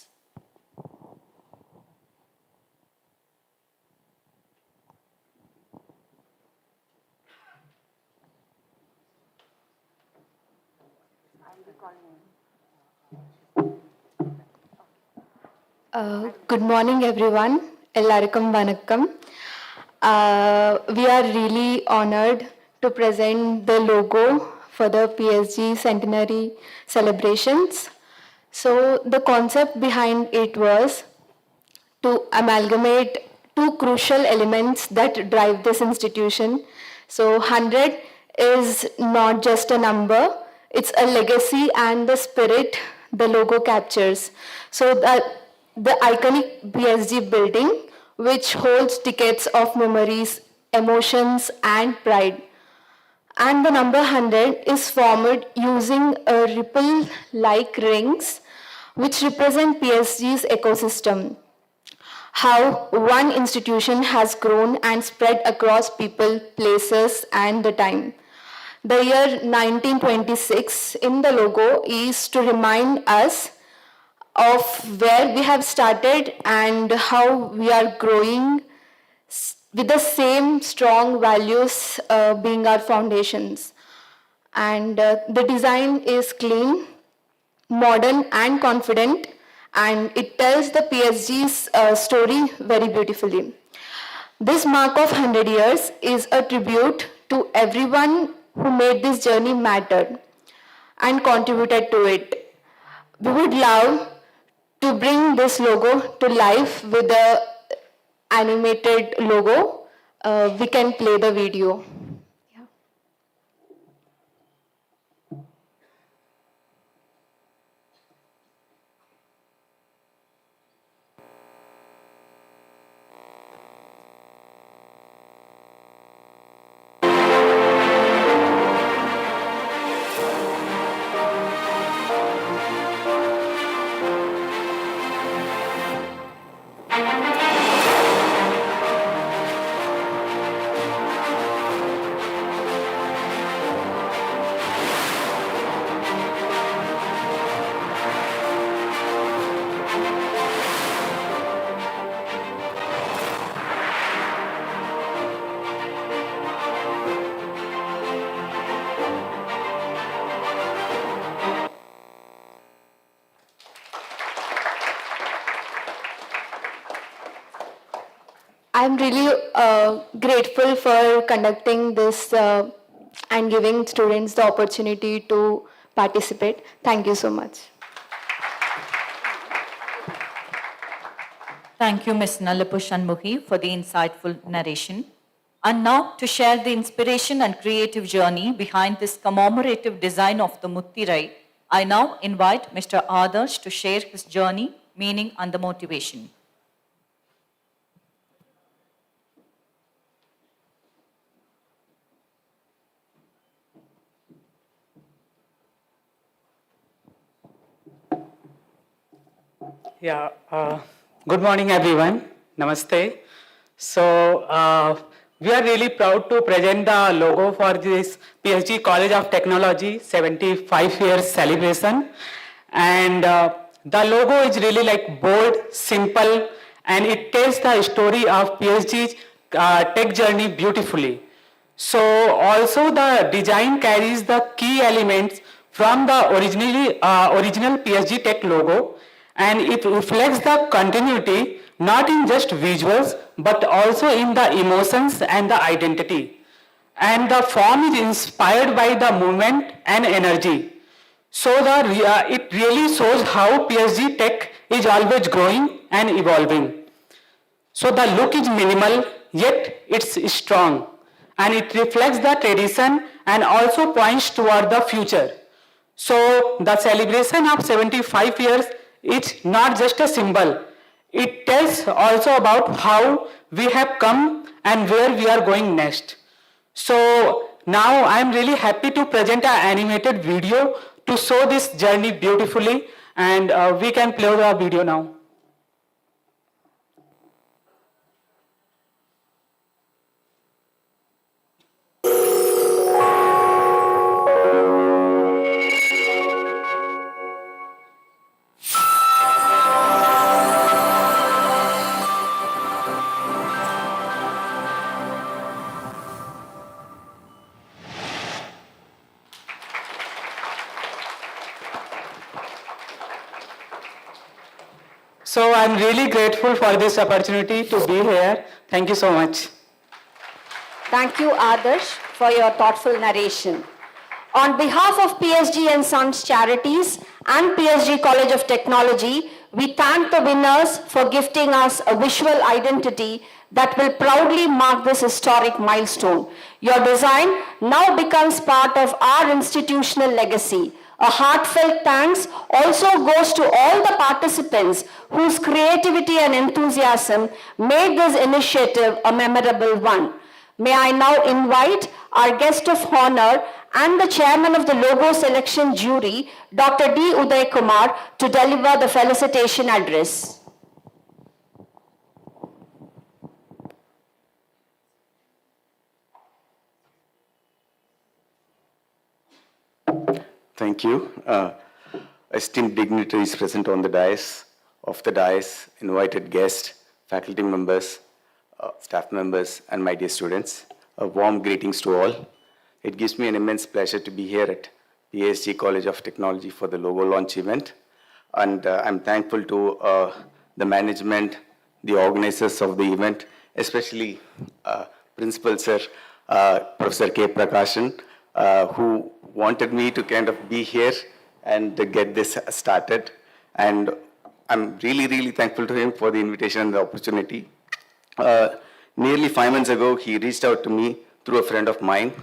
Good morning, everyone. Ellarikkum vanakkam. We are really honored to present the logo for the PSG Centenary celebrations. So the concept behind it was to amalgamate two crucial elements that drive this institution. So 100 is not just a number, it's a legacy and the spirit the logo captures. So the iconic PSG building, which holds decades of memories, emotions, and pride. And the number 100 is formed using a ripple-like rings, which represent PSG's ecosystem. How one institution has grown and spread across people, places, and the time. The year 1926 in the logo is to remind us of where we have started and how we are growing with the same strong values being our foundations. And the design is clean, modern and confident, and it tells the PSG's story very beautifully. This mark of 100 years is a tribute to everyone who made this journey matter and contributed to it. We would love to bring this logo to life with the animated logo. We can play the video. I'm really grateful for conducting this and giving students the opportunity to participate. Thank you so much. Thank you, Ms. Nallapu Shanmukhi, for the insightful narration. And now, to share the inspiration and creative journey behind this commemorative design of the Muttirai, I now invite Mr. Adarsh to share his journey, meaning and the motivation. Yeah, good morning everyone. Namaste. So, we are really proud to present the logo for this PSG College of Technology 75 years celebration. And the logo is really like bold, simple, and it tells the story of PSG's tech journey beautifully. So also the design carries the key elements from the original PSG Tech logo, and it reflects the continuity not in just visuals but also in the emotions and the identity. And the form is inspired by the movement and energy. So it really shows how PSG Tech is always growing and evolving. So the look is minimal, yet it's strong, and it reflects the tradition and also points toward the future. So the celebration of 75 years is not just a symbol. It tells also about how we have come and where we are going next. So now I am really happy to present an animated video to show this journey beautifully, and we can play the video now. So I'm really grateful for this opportunity to be here. Thank you so much. Thank you, Adarsh, for your thoughtful narration. On behalf of PSG and Sons Charities and PSG College of Technology, we thank the winners for gifting us a visual identity that will proudly mark this historic milestone. Your design now becomes part of our institutional legacy. A heartfelt thanks also goes to all the participants whose creativity and enthusiasm made this initiative a memorable one. May I now invite our guest of honor and the chairman of the logo selection jury, Dr. D. Udaya Kumar, to deliver the felicitation address. Thank you. Esteemed dignitaries present on the dais, invited guests, faculty members, staff members, and my dear students, a warm greetings to all. It gives me an immense pleasure to be here at PSG College of Technology for the logo launch event. And I'm thankful to the management, the organizers of the event, especially Principal Sir, Professor K. Prakashan, who wanted me to kind of be here and to get this started. And I'm really, really thankful to him for the invitation and the opportunity. Nearly 5 months ago, he reached out to me through a friend of mine.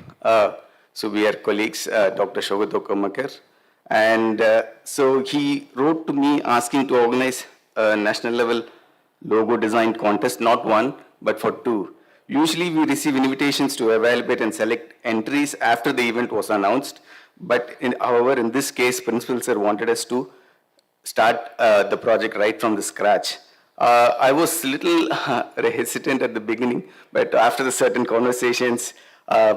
So we are colleagues, Dr. Shogat Okamakar. And so he wrote to me asking to organize a national level logo design contest, not one, but for 2. Usually we receive invitations to evaluate and select entries after the event was announced. But however, in this case, Principal Sir wanted us to start the project right from the scratch. I was a little hesitant at the beginning, but after the certain conversations,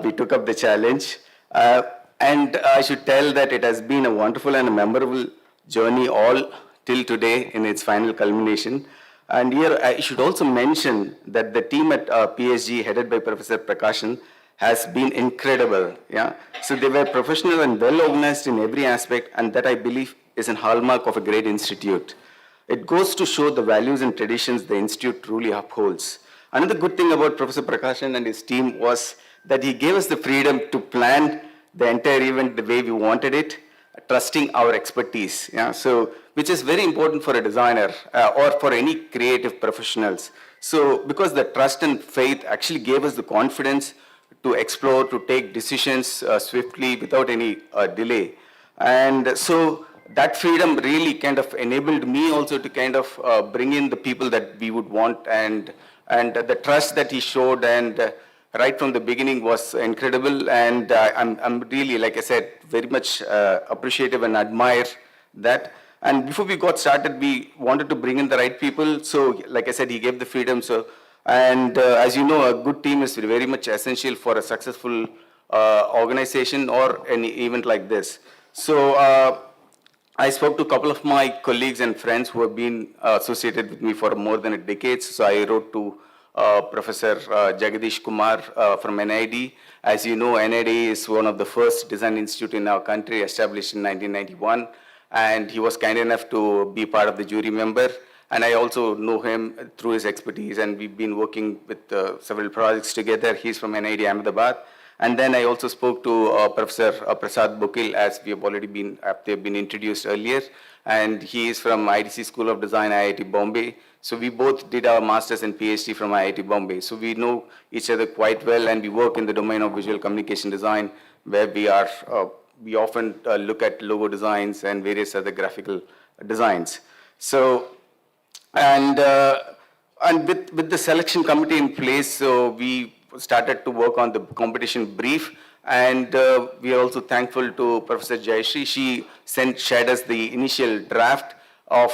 we took up the challenge. And I should tell that it has been a wonderful and a memorable journey all till today in its final culmination. And here I should also mention that the team at PSG, headed by Professor Prakashan, has been incredible. Yeah? So they were professional and well organized in every aspect, and that I believe is a hallmark of a great institute. It goes to show the values and traditions the institute truly upholds. Another good thing about Professor Prakashan and his team was that he gave us the freedom to plan the entire event the way we wanted it, trusting our expertise. Yeah? So, which is very important for a designer or for any creative professionals. So, because the trust and faith actually gave us the confidence to explore, to take decisions swiftly without any delay. And so, that freedom really kind of enabled me also to kind of bring in the people that we would want, and the trust that he showed, and right from the beginning was incredible. And I'm really, like I said, very much appreciative and admire that. And before we got started, we wanted to bring in the right people. So, like I said, he gave the freedom. So, and as you know, a good team is very much essential for a successful organization or any event like this. So, I spoke to a couple of my colleagues and friends who have been associated with me for more than a decade. So, I wrote to Professor Jagadish Kumar from NID. As you know, NID is one of the first design institute in our country, established in 1991. And he was kind enough to be part of the jury member. And I also know him through his expertise, and we've been working with several projects together. He's from NID Ahmedabad. And then I also spoke to Professor Prasad Bukil, as we have already been, they've been introduced earlier. And he is from IDC School of Design, IIT Bombay. So we both did our masters and PhD from IIT Bombay. So we know each other quite well, and we work in the domain of visual communication design, where we often look at logo designs and various other graphical designs. So, and with the selection committee in place, so we started to work on the competition brief. And we are also thankful to Professor Jayashree. She shared us the initial draft of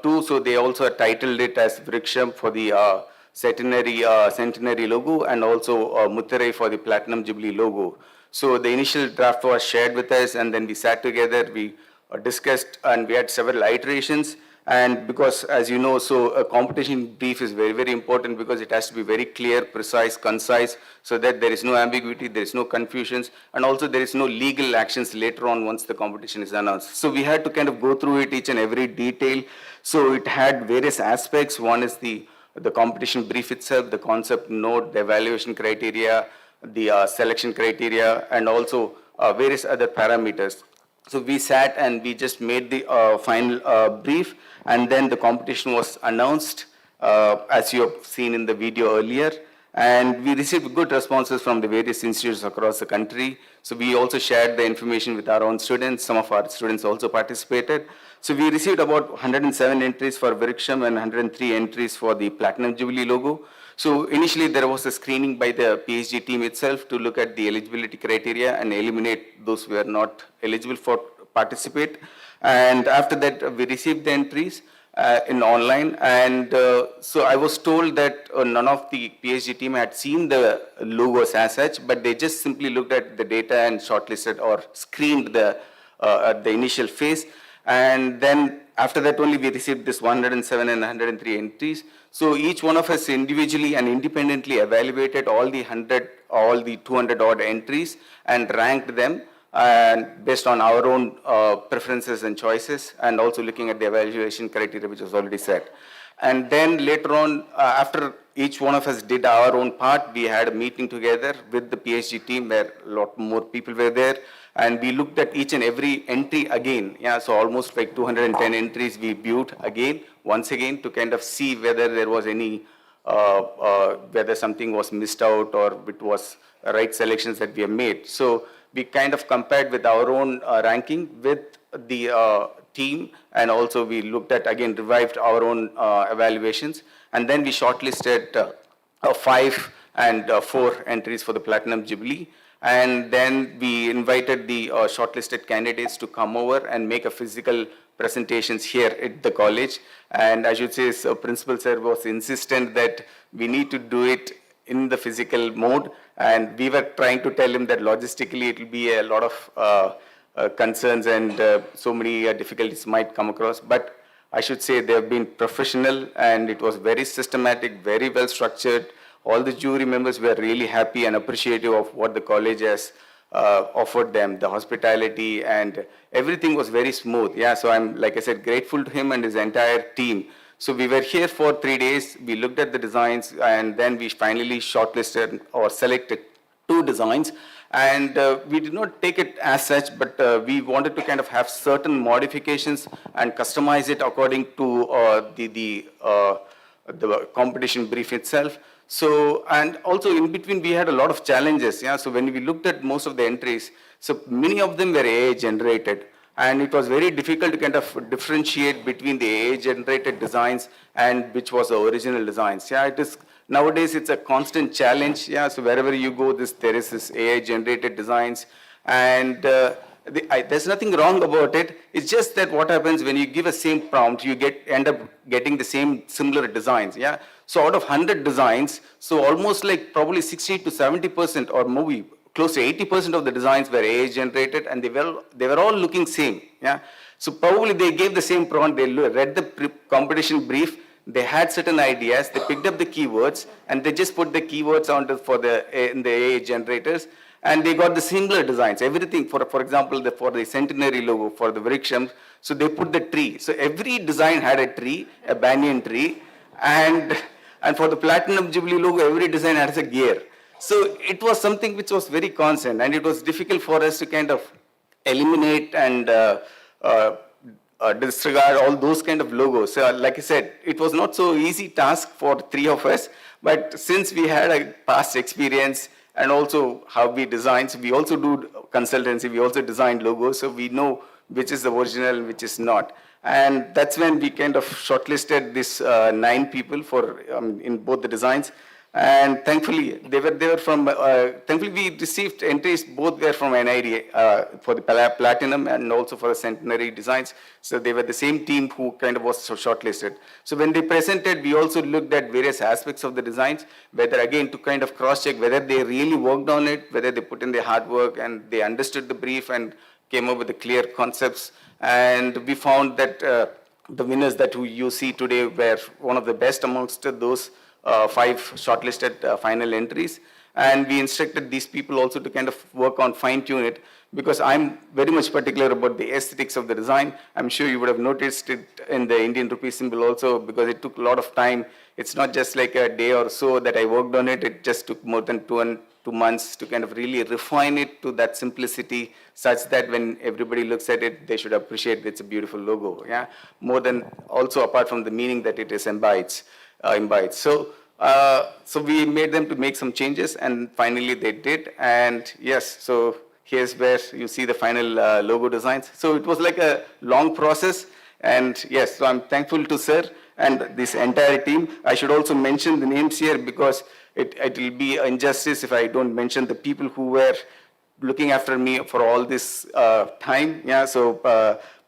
two. So they also titled it as Vriksham for the Centenary logo, and also Muthirai for the Platinum Jubilee logo. So the initial draft was shared with us, and then we sat together, we discussed, and we had several iterations. And because, as you know, so a competition brief is very, very important, because it has to be very clear, precise, concise, so that there is no ambiguity, there is no confusions, and also there is no legal actions later on once the competition is announced. So we had to kind of go through it, each and every detail. So it had various aspects. One is the competition brief itself, the concept note, the evaluation criteria, the selection criteria, and also various other parameters. So we sat and we just made the final brief, and then the competition was announced, as you have seen in the video earlier. And we received good responses from the various institutes across the country. So we also shared the information with our own students. Some of our students also participated. So we received about 107 entries for Vriksham and 103 entries for the Platinum Jubilee logo. So initially there was a screening by the PSG team itself to look at the eligibility criteria and eliminate those who were not eligible for participate. And after that we received the entries in online, and so I was told that none of the PSG team had seen the logos as such, but they just simply looked at the data and shortlisted or screened at the initial phase. And then after that only we received this 107 and 103 entries. So each one of us individually and independently evaluated all the 200 odd entries and ranked them, and based on our own preferences and choices, and also looking at the evaluation criteria which was already set. And then later on, after each one of us did our own part, we had a meeting together with the PSG team where a lot more people were there, and we looked at each and every entry again. Yeah, so almost like 210 entries we viewed again, once again, to kind of see whether there was any, whether something was missed out or it was right selections that we have made. So we kind of compared with our own ranking with the team, and also we looked at, again, revived our own evaluations, and then we shortlisted 5 and 4 entries for the Platinum Jubilee. And then we invited the shortlisted candidates to come over and make a physical presentations here at the college. And I should say, so Principal Sir was insistent that we need to do it in the physical mode. And we were trying to tell him that logistically it will be a lot of concerns, and so many difficulties might come across. But I should say they have been professional, and it was very systematic, very well structured. All the jury members were really happy and appreciative of what the college has offered them, the hospitality, and everything was very smooth. Yeah, so I'm, like I said, grateful to him and his entire team. So we were here for 3 days, we looked at the designs, and then we finally shortlisted or selected 2 designs. And we did not take it as such, but we wanted to kind of have certain modifications and customize it according to the competition brief itself. So, and also in between we had a lot of challenges. Yeah, so when we looked at most of the entries, so many of them were AI generated. And it was very difficult to kind of differentiate between the AI-generated designs and which was the original designs. Yeah, it is, nowadays it's a constant challenge. Yeah, so wherever you go, there is this AI-generated designs, and there's nothing wrong about it. It's just that what happens when you give a same prompt, you end up getting the same similar designs. Yeah, so out of 100 designs, so almost like probably 60 to 70% or maybe close to 80% of the designs were AI generated, and they were all looking same. Yeah, so probably they gave the same prompt, they read the competition brief, they had certain ideas, they picked up the keywords, and they just put the keywords onto in the AI generators, and they got the similar designs. Everything, for example, for the Centenary logo, for the Vriksham, so they put the tree. So every design had a tree, a banyan tree, and for the Platinum Jubilee logo, every design has a gear. So it was something which was very constant, and it was difficult for us to kind of eliminate and disregard all those kind of logos. So like I said, it was not so easy task for three of us, but since we had a past experience and also how we design, so we also do consultancy, we also design logos, so we know which is the original and which is not. And that's when we kind of shortlisted this 9 people for in both the designs. And thankfully, they were from, thankfully we received entries, both were from NID for the Platinum and also for the Centenary designs. So they were the same team who kind of was shortlisted. So when they presented, we also looked at various aspects of the designs, whether again to kind of cross-check whether they really worked on it, whether they put in their hard work and they understood the brief and came up with the clear concepts. And we found that the winners that you see today were one of the best amongst those 5 shortlisted final entries, and we instructed these people also to kind of work on fine-tune it, because I'm very much particular about the aesthetics of the design. I'm sure you would have noticed it in the Indian rupee symbol also, because it took a lot of time. It's not just like a day or so that I worked on it. It just took more than 2 months to kind of really refine it to that simplicity, such that when everybody looks at it, they should appreciate it's a beautiful logo. Yeah, more than also apart from the meaning that it is embodies. So we made them to make some changes, and finally they did. And yes, so here's where you see the final logo designs. So it was like a long process, and yes, so I'm thankful to sir and this entire team. I should also mention the names here, because it will be injustice if I don't mention the people who were looking after me for all this time. Yeah, so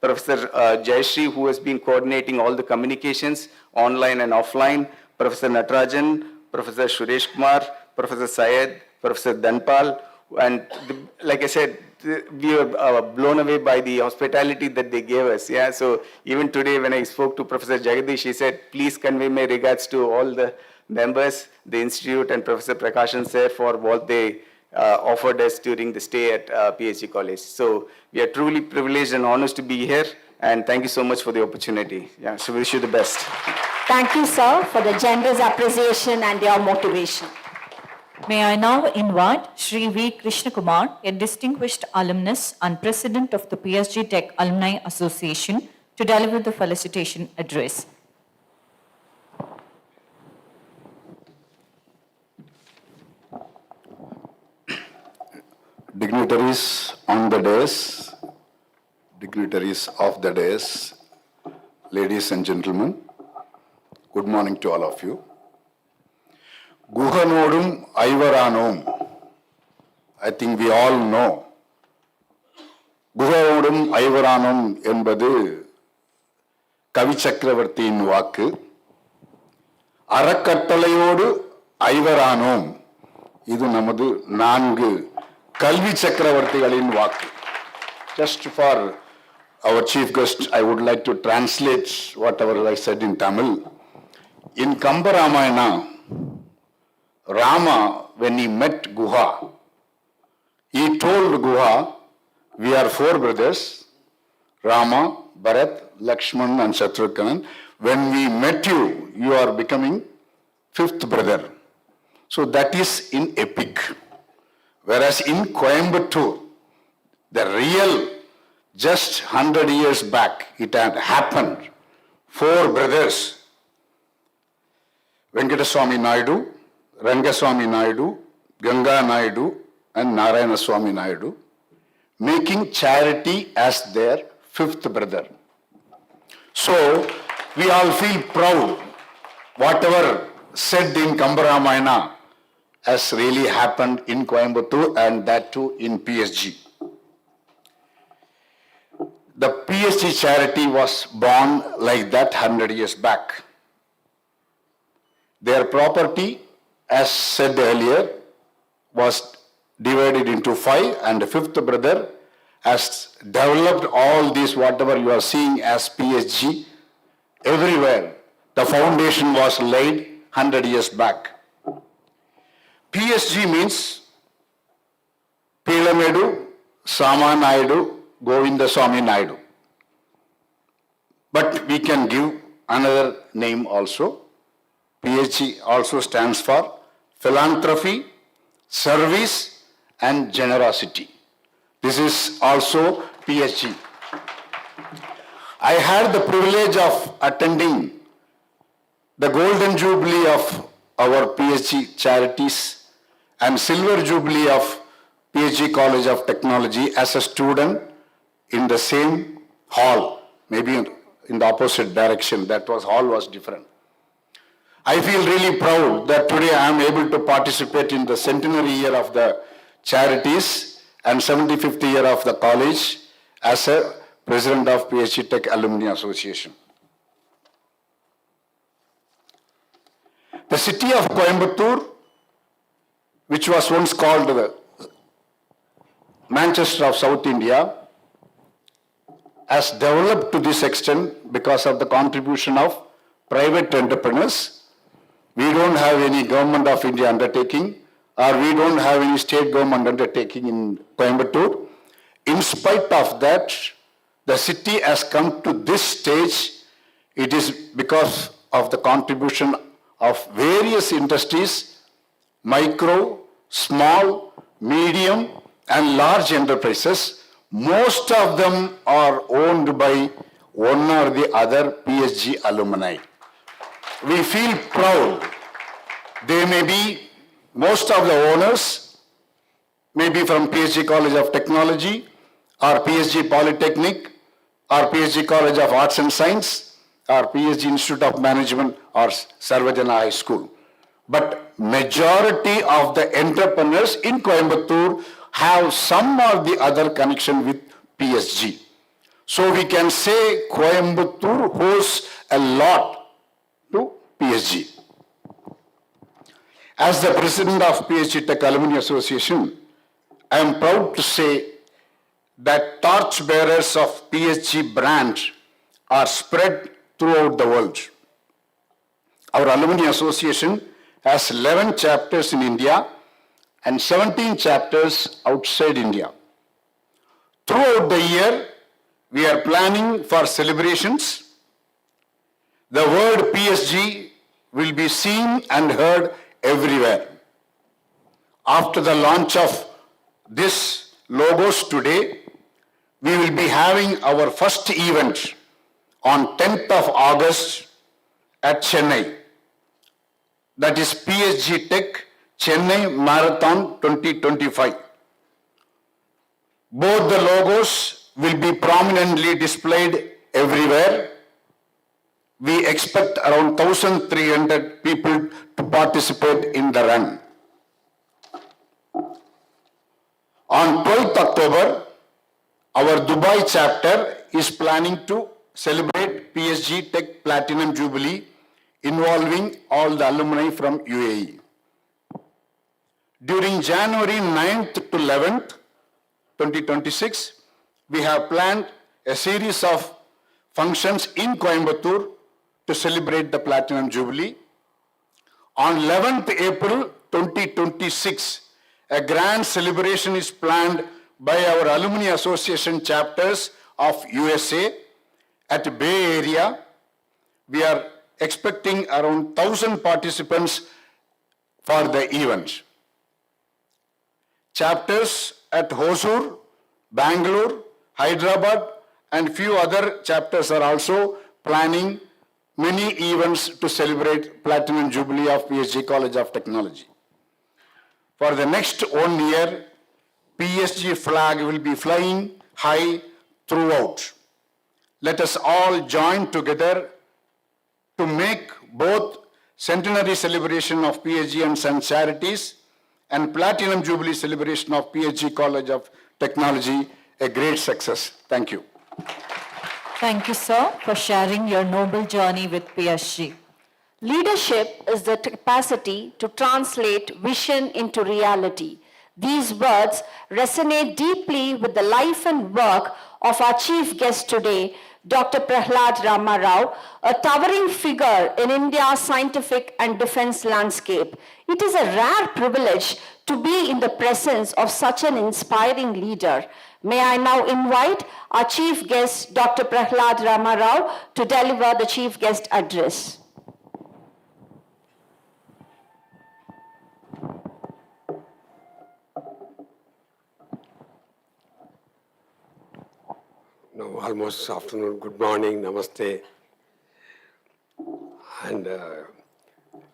Professor Jayashree, who has been coordinating all the communications, online and offline, Professor Natarajan, Professor Suresh Kumar, Professor Syed, Professor Dhanpal, and like I said, we were blown away by the hospitality that they gave us. Yeah, so even today when I spoke to Professor Jagadish, he said, please convey my regards to all the members, the institute, and Professor Prakashan sir for what they offered us during the stay at PSG College. So we are truly privileged and honored to be here, and thank you so much for the opportunity. Yeah, so wish you the best. Thank you, sir, for the generous appreciation and your motivation. May I now invite Shri V. Krishna Kumar, a distinguished alumnus and president of the PSG Tech Alumni Association, to deliver the felicitation address. Dignitaries on the dais, dignitaries of the dais, ladies and gentlemen, good morning to all of you. Guhanodum Aivaranum, I think we all know. Guhanodum Aivaranum என்பது கவி சக்கரவர்த்தியின் வாக்கு. அறக்கட்டளையோடு ஐவரானோம், இது நமது 4 கல்வி சக்கரவர்த்திகளின் வாக்கு. Just for our chief guest, I would like to translate whatever I said in Tamil. In Kamba Ramayana, Rama, when he met Guha, he told Guha, we are 4 brothers, Rama, Bharat, Lakshman and Shatrughan. When we met you, you are becoming 5th brother. So that is in epic. Whereas in Coimbatore, the real, just 100 years back, it had happened. 4 brothers, Venkataswamy Naidu, Rangaswamy Naidu, Ganga Naidu, and Narayana Swamy Naidu, making charity as their fifth brother. So we all feel proud. Whatever said in Kambaramayana has really happened in Coimbatore, and that too in PSG. The PSG charity was born like that 100 years back. Their property, as said earlier, was divided into 5, and the fifth brother has developed all this, whatever you are seeing as PSG, everywhere. The foundation was laid 100 years back. PSG means Pilamedu, Sama Naidu, Govinda Swami Naidu. But we can give another name also. PSG also stands for philanthropy, service and generosity. This is also PSG. I had the privilege of attending the Golden Jubilee of our PSG Charities and Silver Jubilee of PSG College of Technology as a student in the same hall, maybe in the opposite direction. That was hall was different. I feel really proud that today I am able to participate in the centenary year of the Charities and 75th year of the college as a president of PSG Tech Alumni Association. The city of Coimbatore, which was once called the Manchester of South India, has developed to this extent because of the contribution of private entrepreneurs. We don't have any government of India undertaking, or we don't have any state government undertaking in Coimbatore. In spite of that, the city has come to this stage. It is because of the contribution of various industries, micro, small, medium, and large enterprises. Most of them are owned by one or the other PSG alumni. We feel proud. They may be, most of the owners may be from PSG College of Technology or PSG Polytechnic or PSG College of Arts and Science or PSG Institute of Management or Sarvajana High School. But majority of the entrepreneurs in Coimbatore have some or the other connection with PSG. So we can say Coimbatore owes a lot to PSG. As the president of PSG Tech Alumni Association, I am proud to say that torch bearers of PSG brand are spread throughout the world. Our Alumni Association has 11 chapters in India and 17 chapters outside India. Throughout the year, we are planning for celebrations. The word PSG will be seen and heard everywhere. After the launch of this logos today, we will be having our first event on 10th of August at Chennai. That is PSG Tech Chennai Marathon 2025. Both the logos will be prominently displayed everywhere. We expect around 1,300 people to participate in the run. On 12th October, our Dubai chapter is planning to celebrate PSG Tech Platinum Jubilee involving all the alumni from UAE. During January 9th to 11th, 2026, we have planned a series of functions in Coimbatore to celebrate the Platinum Jubilee. On 11th April 2026, a grand celebration is planned by our Alumni Association chapters of USA at Bay Area. We are expecting around 1,000 participants for the event. Chapters at Hosur, Bangalore, Hyderabad, and few other chapters are also planning many events to celebrate Platinum Jubilee of PSG College of Technology. For the next 1 year, PSG flag will be flying high throughout. let us all join together to make both Centenary celebration of PSG and St. Charities and Platinum Jubilee celebration of PSG College of Technology a great success. Thank you. Thank you, sir, for sharing your noble journey with PSG. Leadership is the capacity to translate vision into reality. These words resonate deeply with the life and work of our chief guest today, Dr. Prahlad Rama Rao, a towering figure in India's scientific and defense landscape. It is a rare privilege to be in the presence of such an inspiring leader. May I now invite our chief guest, Dr. Prahlad Rama Rao, to deliver the chief guest address. No, almost afternoon, good morning, namaste. And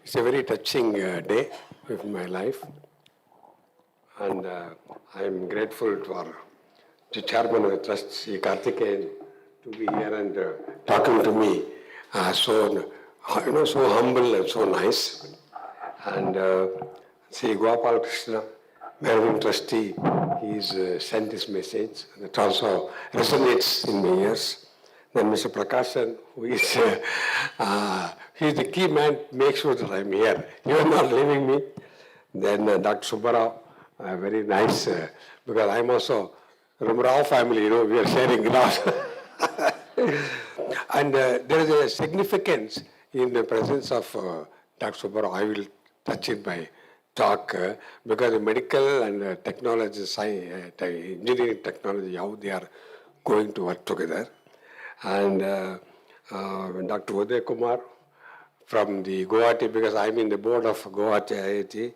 it's a very touching day in my life. And I'm grateful to the chairman of the trust, Sri Karthikeyan, to be here and talking to me. So humble and so nice. And Sri Gopal Krishna, Managing Trustee, he's sent this message that also resonates in my ears. Then Mr. Prakashan, who is he's the key man to make sure that I'm here. You are not leaving me. Then Dr. Subba Rao, very nice, because I'm also from Rao family, we are sharing glass. And there is a significance in the presence of Dr. Subba Rao. I will touch it by talk because the medical and technology, engineering technology, how they are going to work together. And Dr. Udaya Kumar from the Guwahati, because I'm in the board of Guwahati IIT,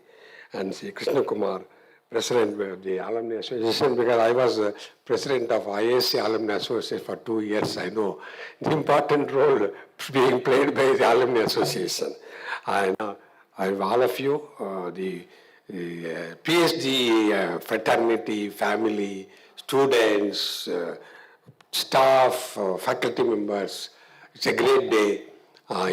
and Sri Krishna Kumar, president of the Alumni Association, because I was president of ISC Alumni Association for 2 years. I know the important role being played by the Alumni Association. And all of you, the PSG fraternity, family, students, staff, faculty members, it's a great day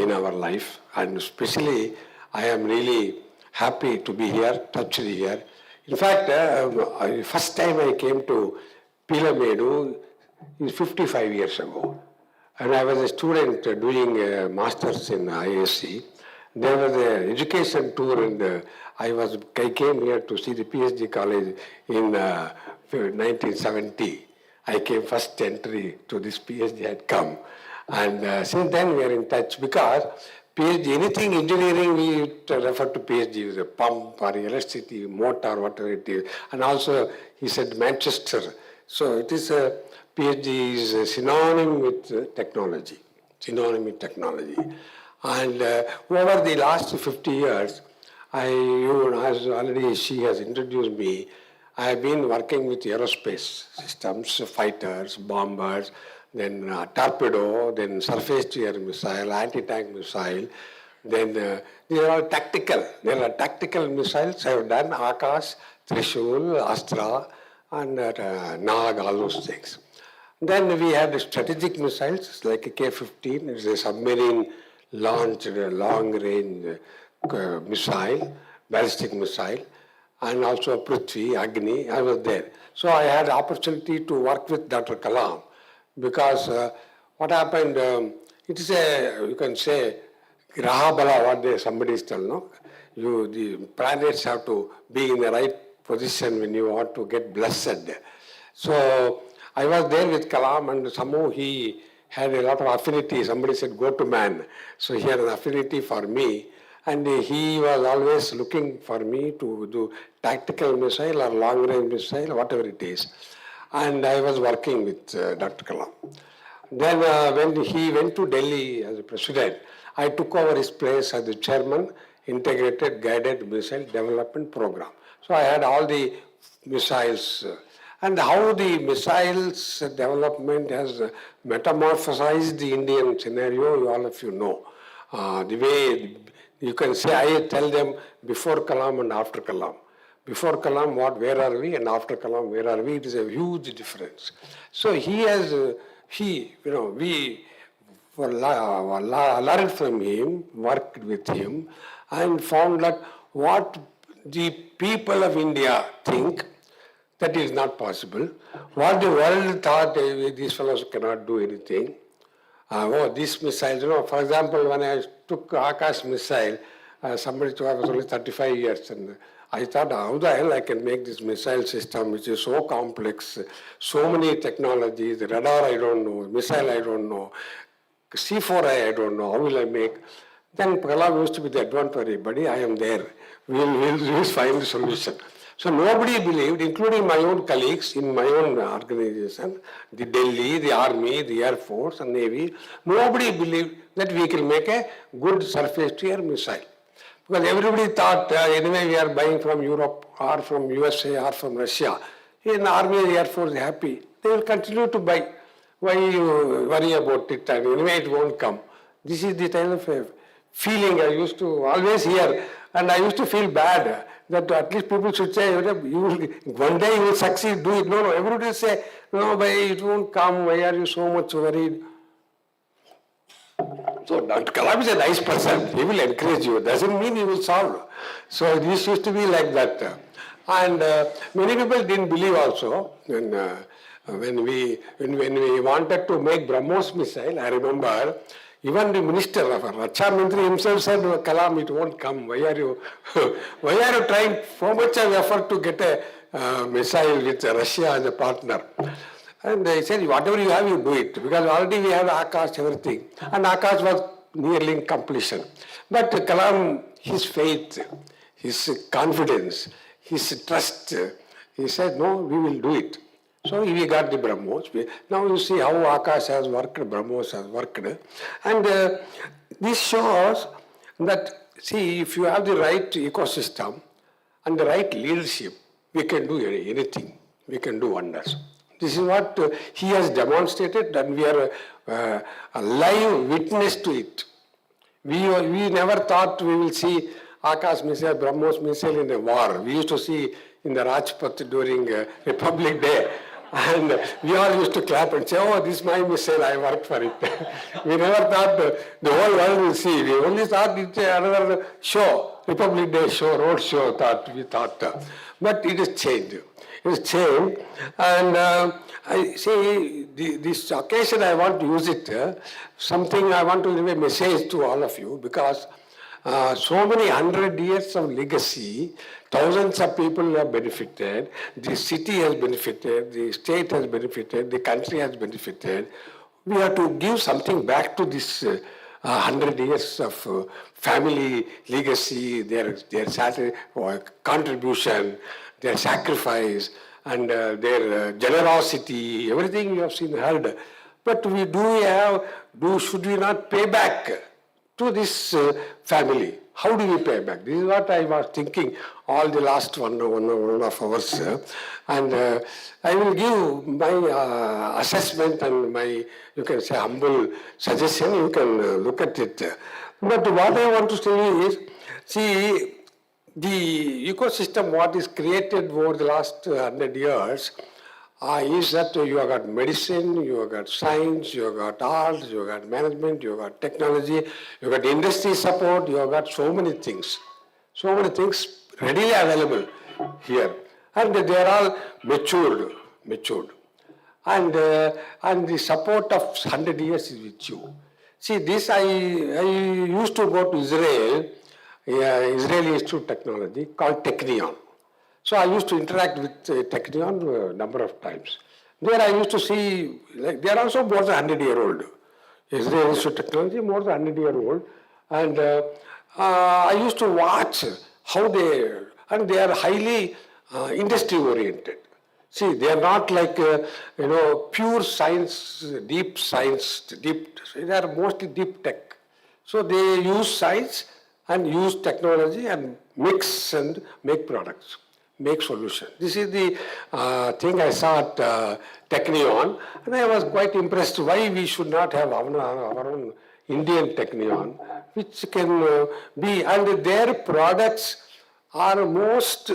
in our life. And especially, I am really happy to be here, touched here. In fact, first time I came to PSGCT is 55 years ago. And I was a student doing a master's in ISC. There was an education tour, and I came here to see the PSG college in 1970. I came first entry to this PSG had come. And since then we are in touch because PSG, anything engineering, we refer to PSG as a pump or electricity, motor, whatever it is. And also he said Manchester. So it is PSG is synonym with technology, synonym with technology. And over the last 50 years, as already she has introduced me, I have been working with aerospace systems, fighters, bombers, then torpedo, then surface-to-air missile, anti-tank missile. Then these are all tactical. There are tactical missiles I have done, Akash, Trishul, Astra, and Nag, all those things. Then we have the strategic missiles like a K-15, it's a submarine launched long-range missile, ballistic missile, and also Prithvi, Agni, I was there. So I had opportunity to work with Dr. Kalam because what happened, it is you can say, Graha Bala, what somebody is telling, no? The planets have to be in the right position when you want to get blessed. So I was there with Kalam, and somehow he had a lot of affinity. Somebody said, go to man. So he had an affinity for me. And he was always looking for me to do tactical missile or long-range missile, whatever it is. And I was working with Dr. Kalam. Then when he went to Delhi as a president, I took over his place as the chairman, Integrated Guided Missile Development Program. So I had all the missiles. And how the missiles development has metamorphosized the Indian scenario, all of you know. The way you can say, I tell them before Kalam and after Kalam. Before Kalam, where are we? And after Kalam, where are we? It is a huge difference. So he has we learned from him, worked with him, and found that what the people of India think, that is not possible. What the world thought, these fellows cannot do anything. This missile, for example, when I took Akash missile, somebody told I was only 35 years, and I thought, how the hell I can make this missile system, which is so complex, so many technologies, radar I don't know, missile I don't know, C4I I don't know, how will I make? Then Prahlad used to be the advance for everybody, I am there. We'll find the solution. So nobody believed, including my own colleagues in my own organization, the Delhi, the Army, the Air Force and Navy, nobody believed that we can make a good surface-to-air missile. Because everybody thought, anyway we are buying from Europe or from USA or from Russia. In the Army and the Air Force, happy. They will continue to buy. Why you worry about it? And anyway it won't come. This is the kind of feeling I used to always hear. And I used to feel bad that at least people should say, one day you will succeed, do it. No, everybody will say, no, but it won't come. Why are you so much worried? So Dr. Kalam is a nice person. He will encourage you. Doesn't mean he will solve. So this used to be like that. And many people didn't believe also. When we wanted to make BrahMos missile, I remember even the minister of Raksha Mantri himself said, Kalam, it won't come. Why are you trying so much of effort to get a missile with Russia as a partner? And they said, whatever you have, you do it. Because already we have Akash, everything. And Akash was nearly completion. But Kalam, his faith, his confidence, his trust, he said, no, we will do it. So we got the BrahMos. Now you see how Akash has worked, BrahMos has worked. And this shows that, see, if you have the right ecosystem and the right leadership, we can do anything. We can do wonders. This is what he has demonstrated, and we are a live witness to it. We never thought we will see Akash missile, BrahMos missile in a war. We used to see in the Rajpath during Republic Day. And we all used to clap and say, oh, this is my missile, I worked for it. We never thought the whole world will see. We only thought it's another show, Republic Day show, road show, we thought. But it has changed. It has changed. And I say, this occasion I want to use it, something I want to give a message to all of you, because so many 100 years of legacy, thousands of people have benefited, the city has benefited, the state has benefited, the country has benefited. We have to give something back to this 100 years of family legacy, their contribution, their sacrifice, and their generosity, everything you have seen, heard. But should we not pay back to this family? How do we pay back? This is what I was thinking all the last one and a half hours. And I will give my assessment and my, you can say, humble suggestion. You can look at it. But what I want to tell you is, see, the ecosystem what is created over the last 100 years is that you have got medicine, you have got science, you have got art, you have got management, you have got technology, you have got industry support, you have got so many things readily available here. And they are all matured. And the support of 100 years is with you. See, this I used to go to Israel, Israeli Institute of Technology called Technion. So I used to interact with Technion a number of times. There I used to see, like, they are also more than 100-year-old. Israeli Institute of Technology, more than 100-year-old. And I used to watch how they are highly industry-oriented. See, they are not like, pure science, they are mostly deep tech. So they use science and use technology and mix and make products, make solutions. This is the thing I saw at Technion, and I was quite impressed why we should not have our own Indian Technion, which can be, and their products are most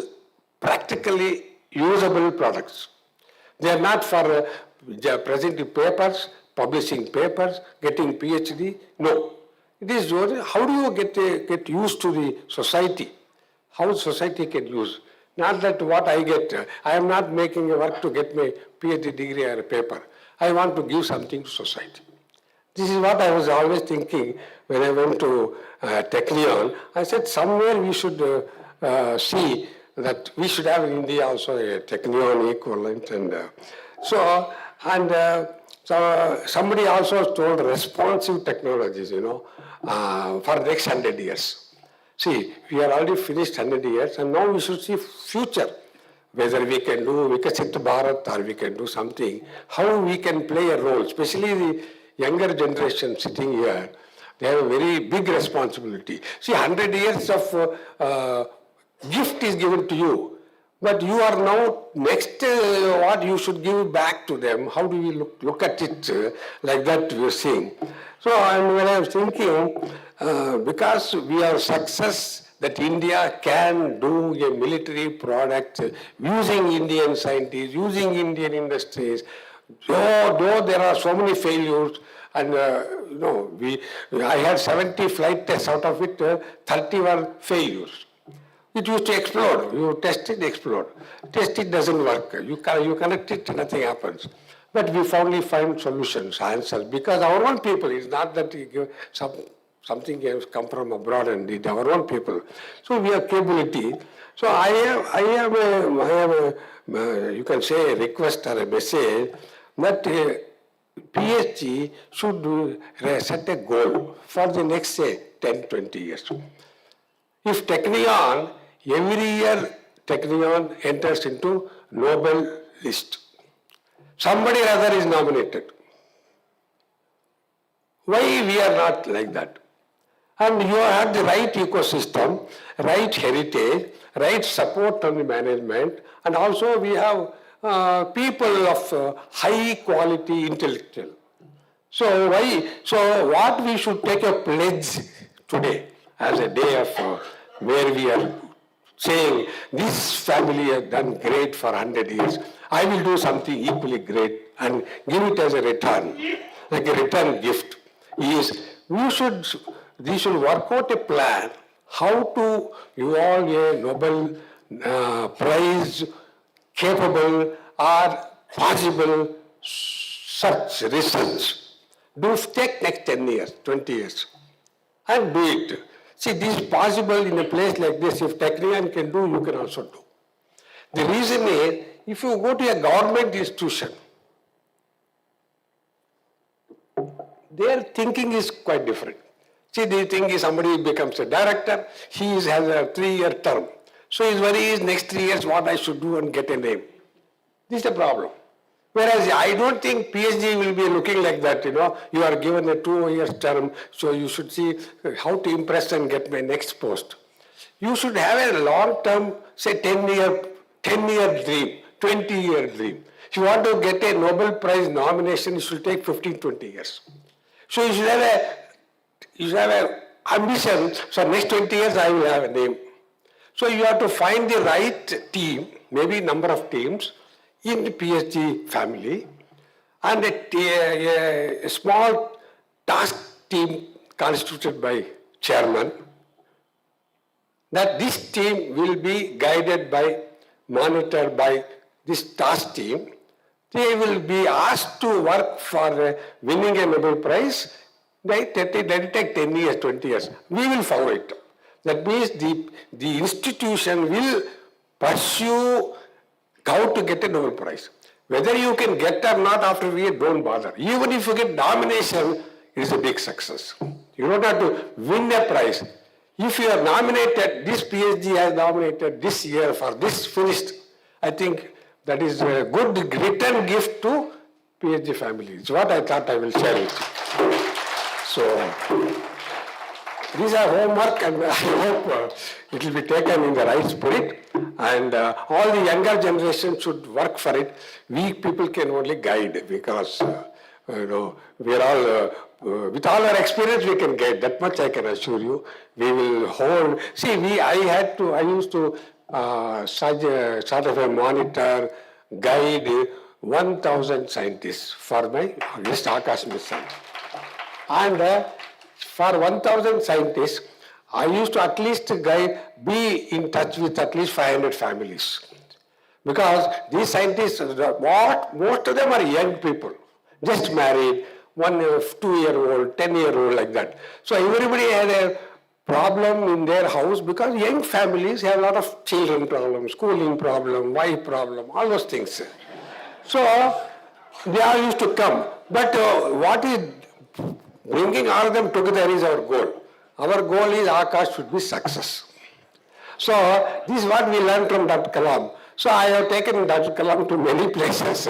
practically usable products. They are not for presenting papers, publishing papers, getting PhD. No. It is how do you get used to the society? How society can use. Not that what I get, I am not making a work to get my PhD degree or a paper. I want to give something to society. This is what I was always thinking when I went to Technion. I said somewhere we should see that we should have in India also a Technion equivalent. And so somebody also told responsive technologies, for the next 100 years. See, we are already finished 100 years and now we should see future. Whether we can do Vikasit Bharat or we can do something, how we can play a role, especially the younger generation sitting here, they have a very big responsibility. See, 100 years of gift is given to you, but you are now next what you should give back to them. How do we look at it like that we are seeing. So and when I was thinking, because we have success that India can do a military product using Indian scientists, using Indian industries, though there are so many failures, and I had 70 flight tests, out of it 30 were failures. It used to explode. You test it, explode. Test it, doesn't work. You connect it, nothing happens. But we finally find solutions, answers, because our own people, it's not that we give something has come from abroad and did our own people. So we have capability. So I have a you can say a request or a message that PSG should set a goal for the next, say, 10, 20 years. If Technion, every year Technion enters into Nobel list. Somebody or other is nominated. Why we are not like that? And you have the right ecosystem, right heritage, right support from the management, and also we have people of high quality intellectual. So what we should take a pledge today as a day of where we are saying this family has done great for 100 years. I will do something equally great and give it as a return, like a return gift. We should work out a plan how to evolve a Nobel Prize capable or possible such research. Take next 10 years, 20 years and do it. See, this is possible in a place like this. If Technion can do, you can also do. The reason is, if you go to a government institution, their thinking is quite different. See, they think somebody becomes a director, he has a 3-year term. So his worry is next 3 years what I should do and get a name. This is the problem. Whereas I don't think PSG will be looking like that, You are given a 2-year term, so you should see how to impress and get my next post. You should have a long-term, say 10-year dream, 20-year dream. If you want to get a Nobel Prize nomination, it should take 15, 20 years. So you should have a ambition, so next 20 years I will have a name. So you have to find the right team, maybe number of teams, in the PSG family, and a small task team constituted by chairman, that this team will be guided by, monitored by this task team. They will be asked to work for winning a Nobel Prize. They take 10 years, 20 years. We will follow it. That means the institution will pursue how to get a Nobel Prize. Whether you can get or not after we don't bother. Even if you get nomination, it is a big success. You don't have to win a prize. If you are nominated, this PSG has nominated this year for this finished, I think that is a good return gift to PSG family. It's what I thought I will share with you. So, these are homework and I hope it will be taken in the right spirit and all the younger generation should work for it. We people can only guide because, we are all, with all our experience we can guide, that much I can assure you. We will hold, see I used to sort of a monitor, guide 1,000 scientists for my this Akash mission. And for 1,000 scientists, I used to at least be in touch with at least 500 families. Because these scientists, most of them are young people, just married, 1 2-year-old, 10-year-old, like that. So everybody had a problem in their house because young families have a lot of children problem, schooling problem, wife problem, all those things. So they all used to come. But what is bringing all of them together is our goal. Our goal is Akash should be success. So this is what we learned from Dr. Kalam. So I have taken Dr. Kalam to many places.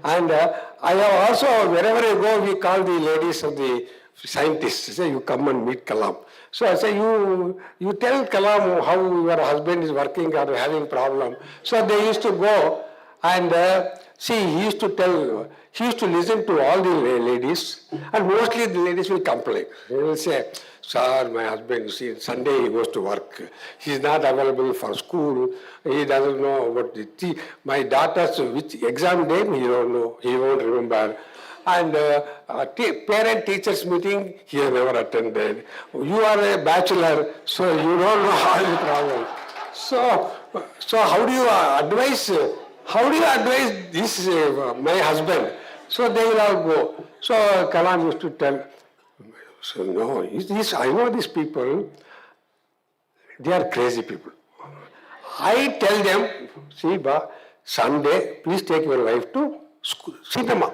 And I have also, wherever I go, we call the ladies of the scientists. Say, you come and meet Kalam. So I say, you tell Kalam how your husband is working or having problem. So they used to go and he used to listen to all the ladies, and mostly the ladies will complain. They will say, sir, my husband, see, Sunday he goes to work. He is not available for school. He doesn't know what my daughter's which exam name, he don't know. He won't remember. And parent-teachers meeting, he has never attended. You are a bachelor, so you don't know all the problem. So how do you advise? How do you advise this, my husband? So they will all go. So Kalam used to tell, so no, I know these people, they are crazy people. I tell them, see, Sunday, please take your wife to cinema.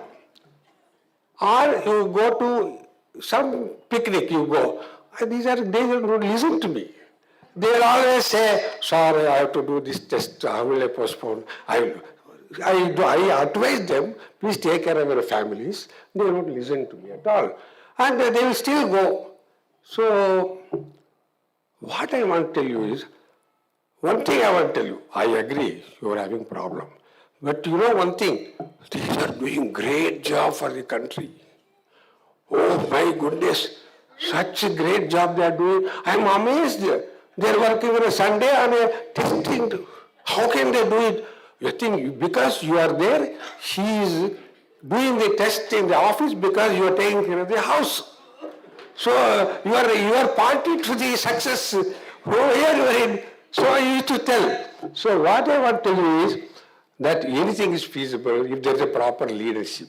Or you go to some picnic, you go. And they don't listen to me. They will always say, sorry, I have to do this test, how will I postpone? I advise them, please take care of your families. They won't listen to me at all. And they will still go. So, what I want to tell you is, one thing I want to tell you, I agree, you are having problem. But you know one thing, these are doing great job for the country. Oh my goodness, such a great job they are doing. I am amazed. They are working on a Sunday on a testing. How can they do it? You think because you are there, he is doing the test in the office because you are taking care of the house. So you are party to the success. Here you are in. So I used to tell. So what I want to tell you is that anything is feasible if there is a proper leadership.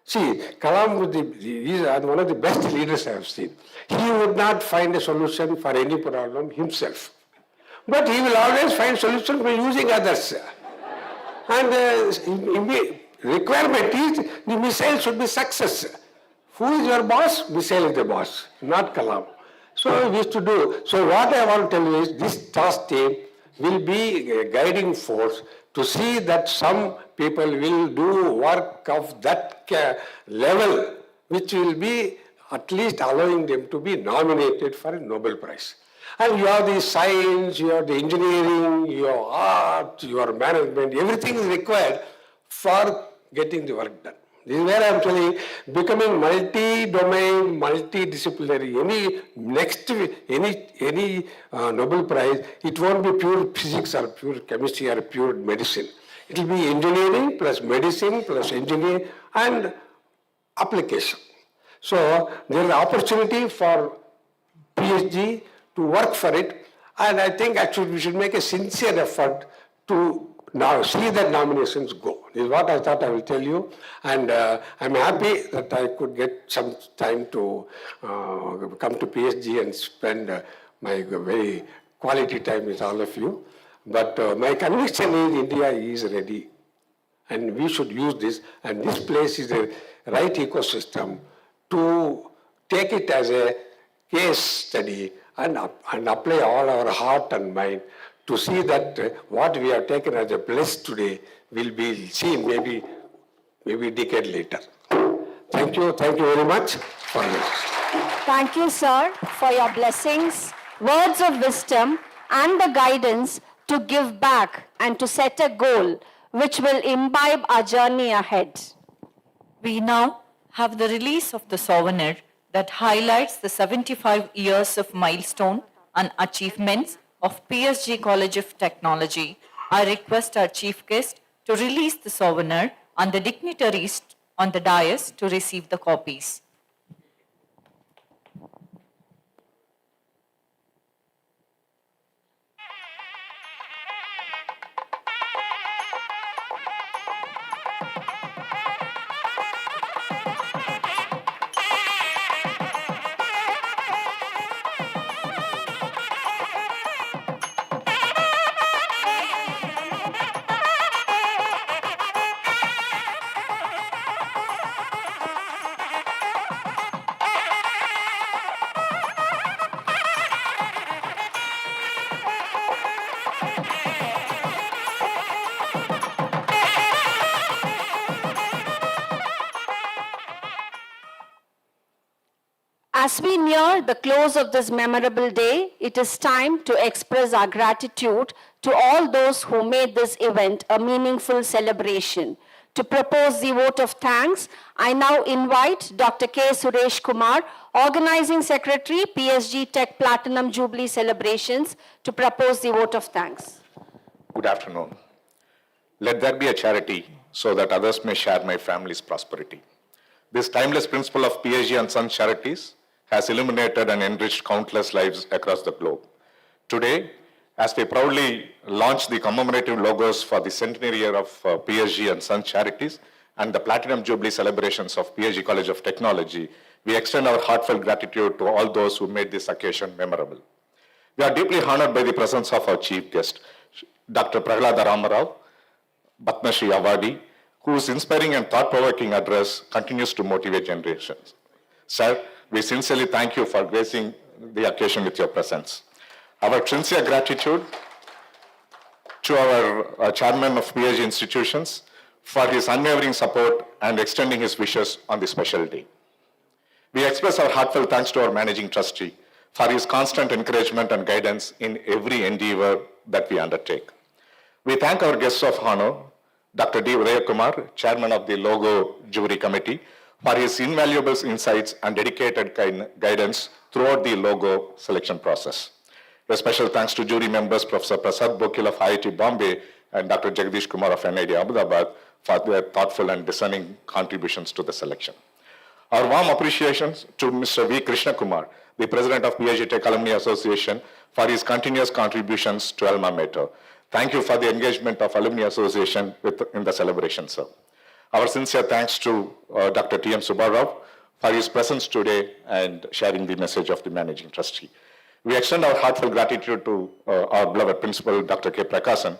See, Kalam is one of the best leaders I have seen. He would not find a solution for any problem himself. But he will always find solution by using others. And requirement is the missile should be success. Who is your boss? Missile is the boss, not Kalam. So we used to do. So what I want to tell you is this task team will be a guiding force to see that some people will do work of that level, which will be at least allowing them to be nominated for a Nobel Prize. And you have the science, you have the engineering, your art, your management, everything is required for getting the work done. This is where I am telling, becoming multi-domain, multidisciplinary. Any Nobel Prize, it won't be pure physics or pure chemistry or pure medicine. It will be engineering plus medicine plus engineering and application. So there is opportunity for PSG to work for it, and I think actually we should make a sincere effort to now see that nominations go. This is what I thought I will tell you, and I'm happy that I could get some time to come to PSG and spend my very quality time with all of you. But my conviction is India is ready, and we should use this, and this place is the right ecosystem to take it as a case study and apply all our heart and mind to see that what we have taken as a bliss today will be seen maybe a decade later. Thank you very much for this. Thank you, sir, for your blessings, words of wisdom, and the guidance to give back and to set a goal which will imbibe our journey ahead. We now have the release of the souvenir that highlights the 75 years of milestone and achievements of PSG College of Technology. I request our chief guest to release the souvenir and the dignitaries on the dais to receive the copies. As we near the close of this memorable day, it is time to express our gratitude to all those who made this event a meaningful celebration. To propose the vote of thanks, I now invite Dr. K. Suresh Kumar, Organizing Secretary, PSG Tech Platinum Jubilee Celebrations, to propose the vote of thanks. Good afternoon. Let there be a charity so that others may share my family's prosperity. This timeless principle of PSG and Sons Charities has illuminated and enriched countless lives across the globe. Today, as we proudly launch the commemorative logos for the centenary year of PSG and Sons Charities and the Platinum Jubilee celebrations of PSG College of Technology, we extend our heartfelt gratitude to all those who made this occasion memorable. We are deeply honored by the presence of our chief guest, Dr. Prahlada Ramarao, Padma Shri Awardee, whose inspiring and thought-provoking address continues to motivate generations. Sir, we sincerely thank you for gracing the occasion with your presence. Our sincere gratitude to our chairman of PSG institutions for his unwavering support and extending his wishes on this special day. We express our heartfelt thanks to our managing trustee for his constant encouragement and guidance in every endeavor that we undertake. We thank our guests of honor, Dr. D. Udaya Kumar, chairman of the Logo Jury Committee, for his invaluable insights and dedicated guidance throughout the logo selection process. A special thanks to jury members Professor Prasad Bokil of IIT Bombay and Dr. Jagdish Kumar of NID Ahmedabad for their thoughtful and discerning contributions to the selection. Our warm appreciations to Mr. V. Krishna Kumar, the President of PSG Tech Alumni Association, for his continuous contributions to Alma Mater. Thank you for the engagement of Alumni Association in the celebration, sir. Our sincere thanks to Dr. T.M. Subba Rao for his presence today and sharing the message of the managing trustee. We extend our heartfelt gratitude to our beloved principal, Dr. K. Prakasan,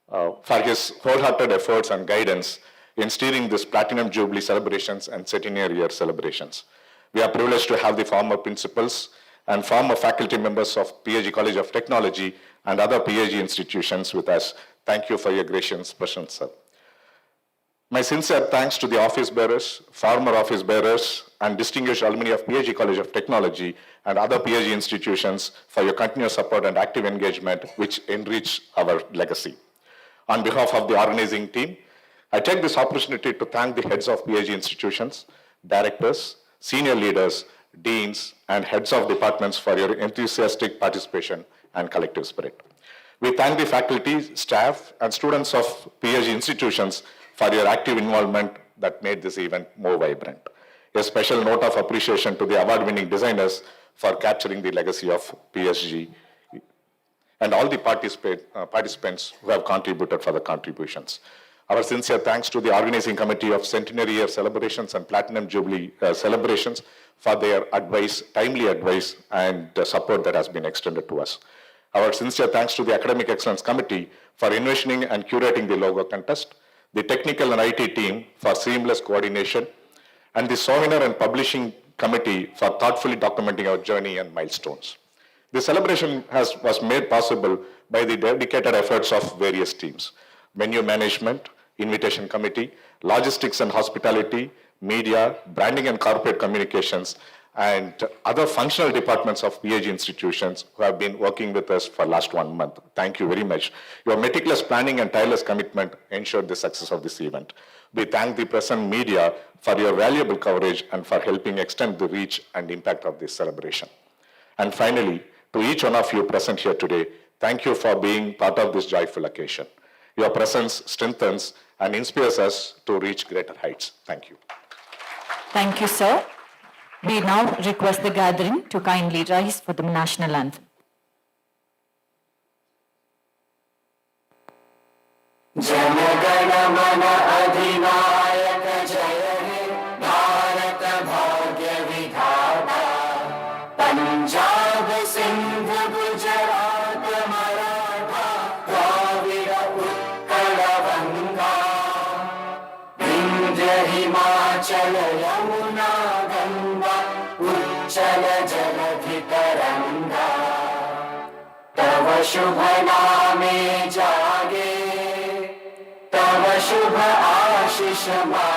for his wholehearted efforts and guidance in steering this Platinum Jubilee celebrations and Centenary Year celebrations. We are privileged to have the former principals and former faculty members of PSG College of Technology and other PSG institutions with us. Thank you for your gracious presence, sir. My sincere thanks to the office bearers, former office bearers, and distinguished alumni of PSG College of Technology and other PSG institutions for your continuous support and active engagement, which enrich our legacy. On behalf of the organizing team, I take this opportunity to thank the heads of PSG institutions, directors, senior leaders, deans, and heads of departments for your enthusiastic participation and collective spirit. We thank the faculty, staff, and students of PSG institutions for your active involvement that made this event more vibrant. A special note of appreciation to the award-winning designers for capturing the legacy of PSG and all the participants who have contributed for the contributions. Our sincere thanks to the organizing committee of Centenary Year celebrations and Platinum Jubilee celebrations for their advice, timely advice, and support that has been extended to us. Our sincere thanks to the Academic Excellence Committee for envisioning and curating the logo contest, the technical and IT team for seamless coordination, and the Souvenir and Publishing Committee for thoughtfully documenting our journey and milestones. The celebration was made possible by the dedicated efforts of various teams: menu management, invitation committee, logistics and hospitality, media, branding and corporate communications, and other functional departments of PSG institutions who have been working with us for the last 1 month. Thank you very much. Your meticulous planning and tireless commitment ensured the success of this event. We thank the press and media for your valuable coverage and for helping extend the reach and impact of this celebration. And finally, to each one of you present here today, thank you for being part of this joyful occasion. Your presence strengthens and inspires us to reach greater heights. Thank you. Thank you, sir. We now request the gathering to kindly rise for the national anthem. जनगण मन अधिनायक जय हे भारत भाग्य विधाता पंजाब सिंध गुजरात मराठा द्राविड़ उत्कल गंगा विंध्य हिमाचल यमुना गंगा उच्चल जलधि तरंगा तव शुभ नामे जागे तव शुभ आशीष मा